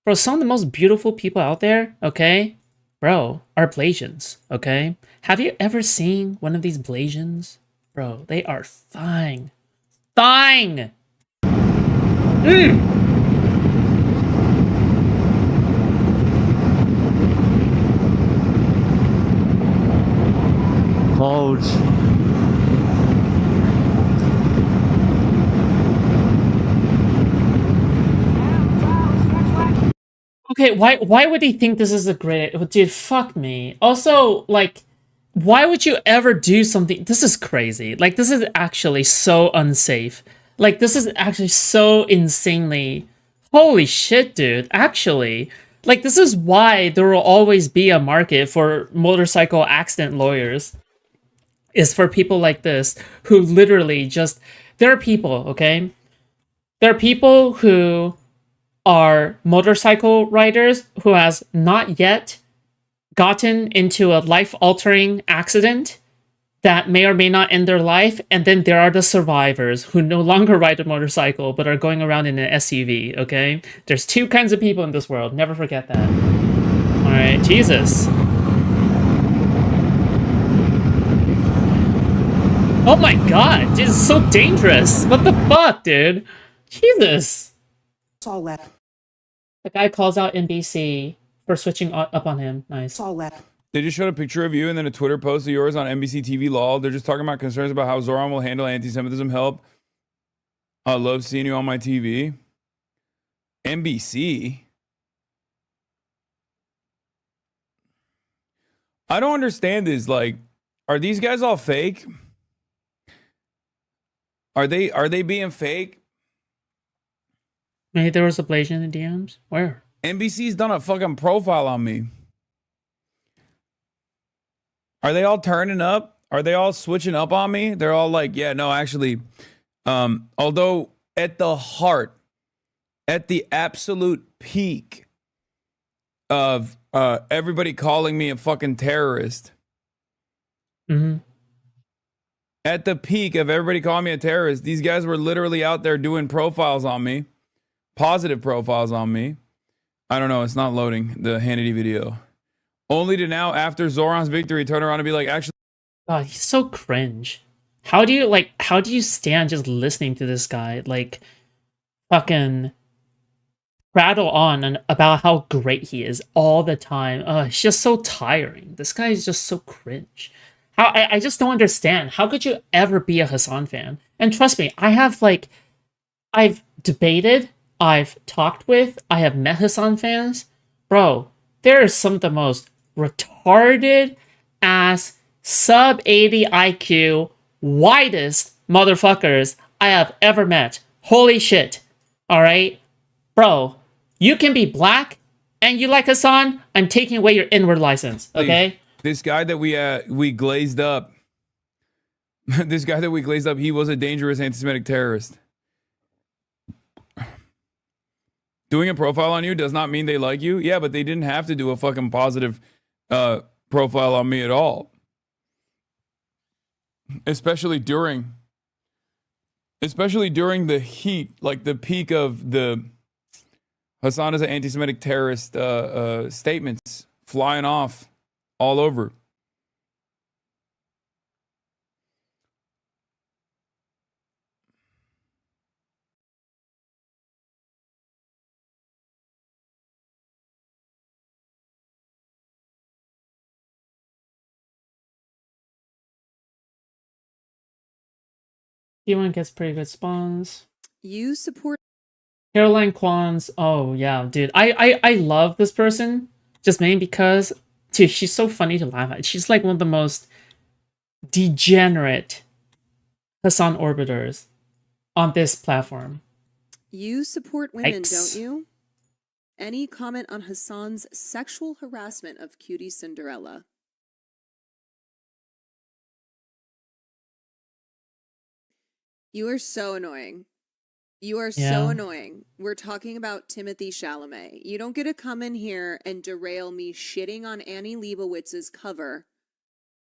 Bro, some of the most beautiful people out there, okay? Bro, are Blasians, okay? Have you ever seen one of these Blasians? Bro, they are fine. Fine! Cold. Okay, why would he think this is a great... Dude, fuck me. Also, like, why would you ever do something? This is crazy. Like, this is actually so unsafe. Like, this is actually so insanely... Holy shit, dude. Actually, like, this is why there will always be a market for motorcycle accident lawyers. Is for people like this who literally just... There are people, okay? There are people who are motorcycle riders who has not yet gotten into a life-altering accident that may or may not end their life, and then there are the survivors who no longer ride a motorcycle but are going around in an SUV, okay? There's two kinds of people in this world. Never forget that. Alright, Jesus. Oh my god, this is so dangerous. What the fuck, dude? Jesus. All that. The guy calls out NBC for switching up on him. Nice. All that. They just showed a picture of you and then a Twitter post of yours on NBC TV Law. They're just talking about concerns about how Zoran will handle anti-Semitism. Help. I love seeing you on my TV. NBC. I don't understand this. Like, are these guys all fake? Are they being fake? Maybe there was a blatant in the DMs. Where? NBC's done a fucking profile on me. Are they all turning up? Are they all switching up on me? They're all like, yeah, no, actually, although at the heart, at the absolute peak of everybody calling me a fucking terrorist, at the peak of everybody calling me a terrorist, these guys were literally out there doing profiles on me, positive profiles on me. I don't know, it's not loading, the Hannity video. Only to now, after Zoran's victory, turn around and be like, actually... God, he's so cringe. How do you stand just listening to this guy, like, fucking rattle on about how great he is all the time? It's just so tiring. This guy is just so cringe. I just don't understand. How could you ever be a Hassan fan? And trust me, I've debated, I've talked with, I have met Hassan fans. Bro, there are some of the most retarded ass sub 80 IQ whitest motherfuckers I have ever met. Holy shit. Alright? Bro, you can be black and you like Hassan, I'm taking away your inward license. Okay? This guy that we glazed up, this guy that we glazed up, he was a dangerous anti-Semitic terrorist. Doing a profile on you does not mean they like you. Yeah, but they didn't have to do a fucking positive profile on me at all. Especially during the heat, like the peak of the Hassan is an anti-Semitic terrorist statements flying off all over. P1 gets pretty good spawns. You support Caroline Kwan's. Oh yeah, dude. I love this person just mainly because, dude, she's so funny to laugh at. She's like one of the most degenerate Hassan orbiters on this platform. You support women, Yikes. don't you? Any comment on Hassan's sexual harassment of Cutie Cinderella? You are so annoying. You are Yeah. so annoying. We're talking about Timothy Chalamet. You don't get to come in here and derail me shitting on Annie Leibovitz's cover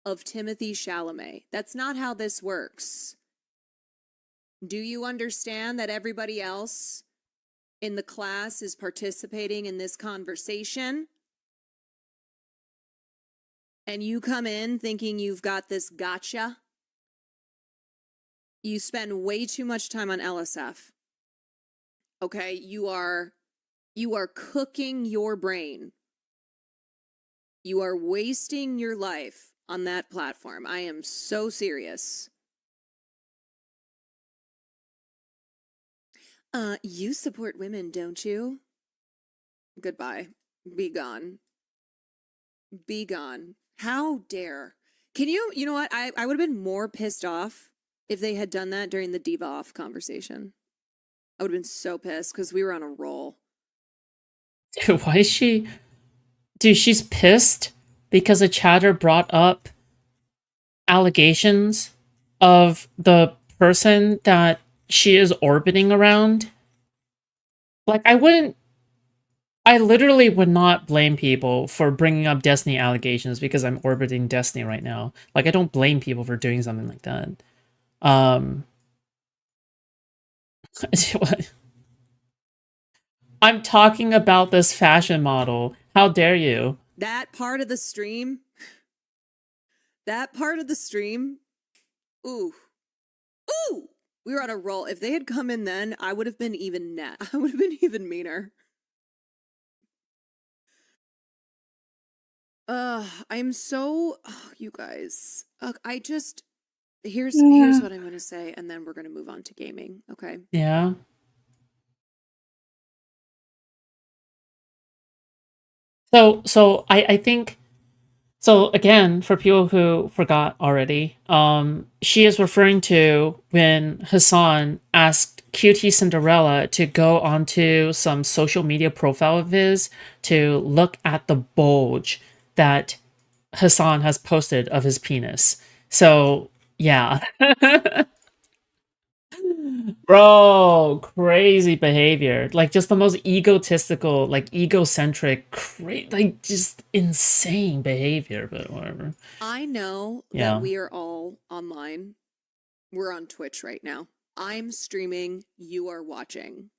of Timothy Chalamet. That's not how this works. Do you understand that everybody else in the class is participating in this conversation? And you come in thinking you've got this gotcha? You spend way too much time on LSF. Okay, you are cooking your brain. You are wasting your life on that platform. I am so serious. You support women, don't you? Goodbye. Be gone. Be gone. How dare Can you know what? I would have been more pissed off if they had done that during the Diva Off conversation. I would have been so pissed because we were on a roll. Dude, why is she... Dude, she's pissed because a chatter brought up allegations of the person that she is orbiting around. Like, I literally would not blame people for bringing up Destiny allegations because I'm orbiting Destiny right now. Like, I don't blame people for doing something like that. I'm talking about this fashion model. How dare you? That part of the stream. Ooh. Ooh! We were on a roll. If they had come in then, I would have been even I would have been even meaner. I'm so... you guys. Here's what I'm going to say, and then we're going to move on to gaming, okay? Yeah. So I think... So again, for people who forgot already, she is referring to when Hassan asked Cutie Cinderella to go onto some social media profile of his to look at the bulge that Hassan has posted of his penis. So, yeah. Bro, crazy behavior. Like, just the most egotistical, like, egocentric, like, just insane behavior, but whatever. I know Yeah. that we are all online. We're on Twitch right now. I'm streaming. You are watching.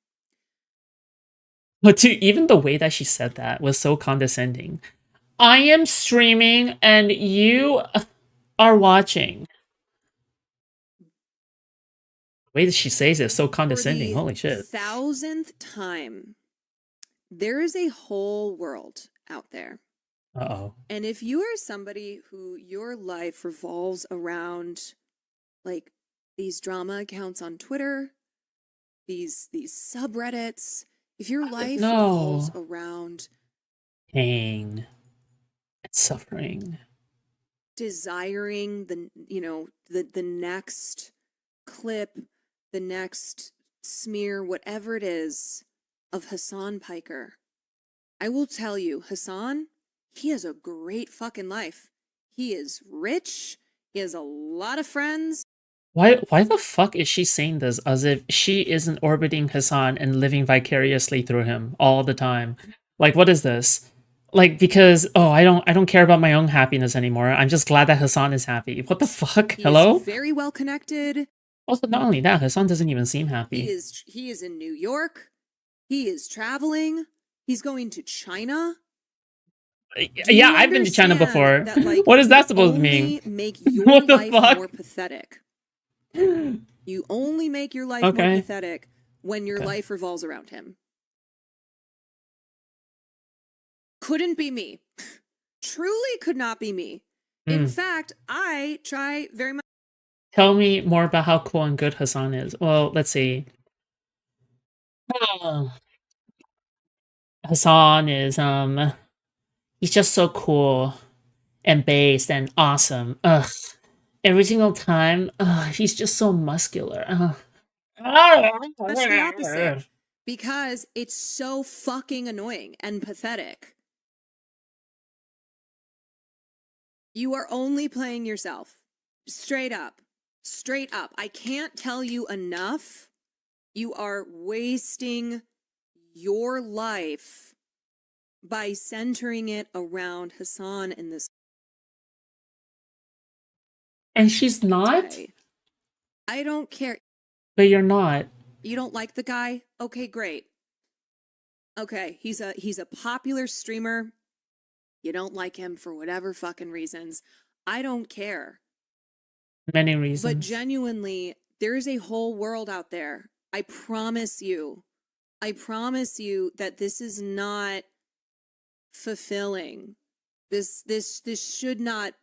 But dude, even the way that she said that was so condescending. I am streaming and you are watching. The way that she says it is so condescending. Holy shit. 1,000th time, there is a whole world out there. Uh-oh. And if you are somebody who your life revolves around, like, these drama accounts on Twitter, these subreddits, if your life revolves around pain and suffering, desiring the next clip, the next smear, whatever it is, of Hassan Piker, I will tell you, Hassan, he has a great fucking life. He is rich. He has a lot of friends. Why the fuck is she saying this as if she isn't orbiting Hassan and living vicariously through him all the time? Like, what is this? Like, because I don't care about my own happiness anymore. I'm just glad that Hassan is happy. What the fuck? Hello? He is very well connected. Also, not only that, Hassan doesn't even seem happy. He is in New York. He is traveling. He's going to China. Yeah, I've been to China before. That, like, what is that supposed to mean? Make your What the life fuck? more pathetic. You only make your life more pathetic when your life revolves around him. Couldn't be me. Truly could not be me. In fact, I try very much. Tell me more about how cool and good Hassan is. Well, let's see. Hassan is, he's just so cool and based and awesome. Ugh. Every single time, he's just so muscular. That's the opposite. Because it's so fucking annoying and pathetic. You are only playing yourself. Straight up. Straight up. I can't tell you enough. You are wasting your life by centering it around Hassan in this. And she's not? I don't care. But you're not. You don't like the guy? Okay, great. Okay, he's a popular streamer. You don't like him for whatever fucking reasons. I don't care. Many reasons. But genuinely, there is a whole world out there. I promise you. I promise you that this is not fulfilling. This should not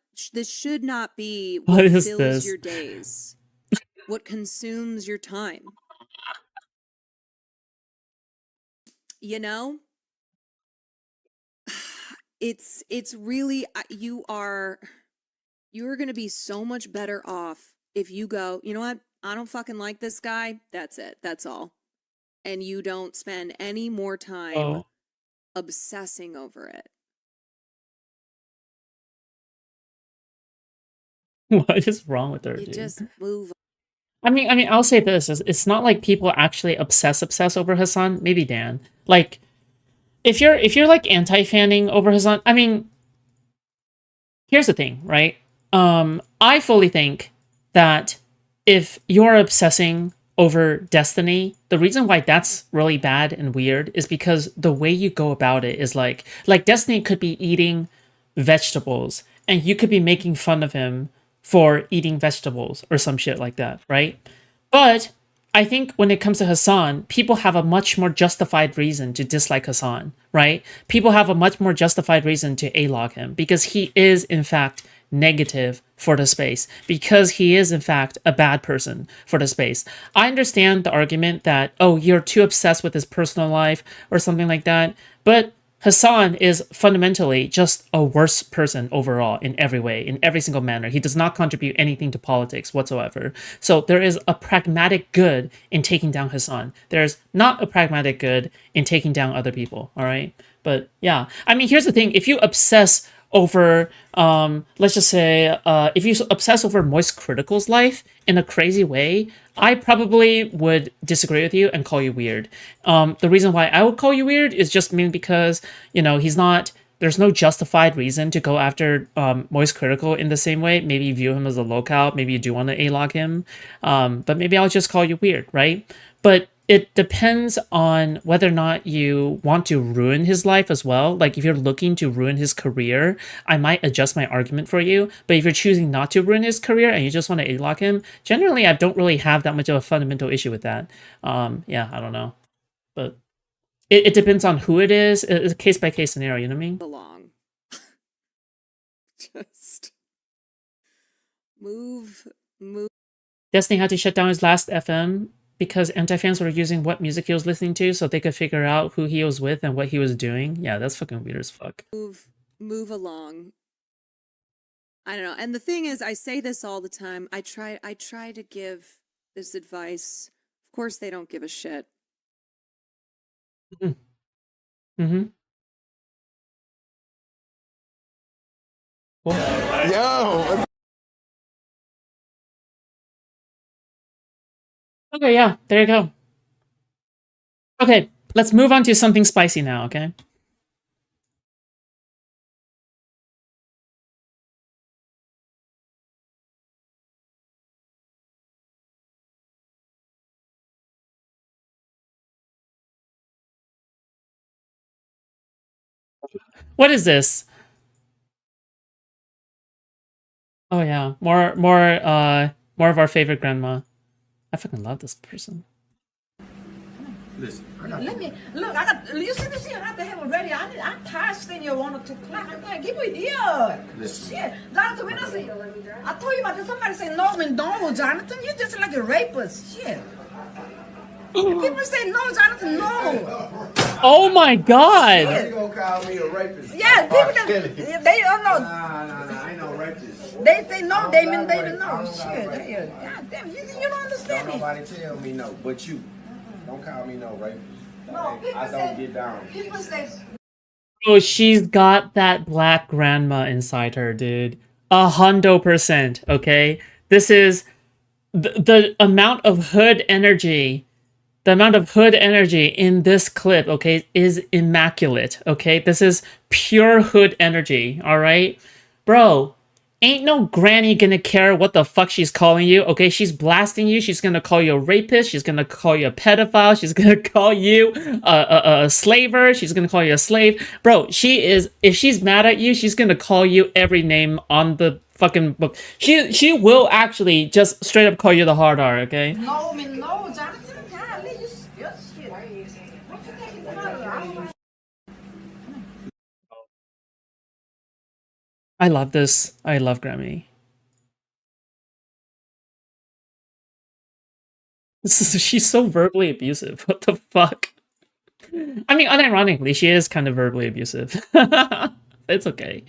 be what fills your days. What consumes your time. You know? It's really, you are You are going to be so much better off if you go, you know what? I don't fucking like this guy. That's it. That's all. And you don't spend any more time Oh. obsessing over it. What is wrong with her, You dude? just move. I mean, I'll say this: it's not like people actually obsess over Hassan. Maybe Dan. Like, if you're like anti-fanning over Hassan, I mean, here's the thing, right? I fully think that if you're obsessing over Destiny, the reason why that's really bad and weird is because the way you go about it is like Destiny could be eating vegetables and you could be making fun of him for eating vegetables or some shit like that, right? But I think when it comes to Hassan, people have a much more justified reason to dislike Hassan, right? People have a much more justified reason to A-log him because he is, in fact, negative for the space, because he is, in fact, a bad person for the space. I understand the argument that, oh, you're too obsessed with his personal life or something like that, but Hassan is fundamentally just a worse person overall in every way, in every single manner. He does not contribute anything to politics whatsoever. So there is a pragmatic good in taking down Hassan. There's not a pragmatic good in taking down other people, all right? But yeah, I mean, here's the thing. If you obsess over, let's just say, if you obsess over Moist Critical's life in a crazy way, I probably would disagree with you and call you weird. The reason why I would call you weird is just mainly because, you know, there's no justified reason to go after Moist Critical in the same way. Maybe you view him as a lookout. Maybe you do want to A-log him. But maybe I'll just call you weird, right? But it depends on whether or not you want to ruin his life as well. Like, if you're looking to ruin his career, I might adjust my argument for you. But if you're choosing not to ruin his career and you just want to A-log him, generally, I don't really have that much of a fundamental issue with that. Yeah, I don't know. But it depends on who it is. It's a case-by-case scenario, you know what I mean? Belong. Just move. Destiny had to shut down his last FM because anti-fans were using what music he was listening to so they could figure out who he was with and what he was doing. Yeah, that's fucking weird as fuck. Move along. I don't know. And the thing is, I say this all the time. I try to give this advice. Of course they don't give a shit. Mm-hmm. Yo. Okay, yeah, there you go. Okay, let's move on to something spicy now, okay? What is this? Oh yeah, more of our favorite grandma. I fucking love this person. Listen, let me look. I got. You see this here? I have to have it ready. I'm tired of staying here 1 or 2 o'clock. I'm like, give me here. Shit, Jonathan. When I say, I told you about this. Somebody say no, McDonald, Jonathan. You're just like a rapist. Shit. People say no, Jonathan. No. Oh my god. You gonna call me a rapist? Yeah, people that they don't know. Nah, I ain't no rapist. They say no, Damon. They don't know. Shit. God damn, you don't understand Don't me. nobody tell me no, but you. Don't call me no rapist. No, people I don't get down. People say. Oh, she's got that black grandma inside her, dude. 100%, okay? This is the amount of hood energy. The amount of hood energy in this clip, okay, is immaculate, okay? This is pure hood energy, all right? Bro, ain't no granny gonna care what the fuck she's calling you, okay? She's blasting you. She's gonna call you a rapist. She's gonna call you a pedophile. She's gonna call you a slaver. She's gonna call you a slave. Bro, she is, if she's mad at you, she's gonna call you every name on the fucking book. She will actually just straight up call you the hard R, okay? No, no, Jonathan. Golly, you spill shit. What you taking the money? I love this. I love Grammy. She's so verbally abusive. What the fuck? I mean, unironically, she is kind of verbally abusive. It's okay.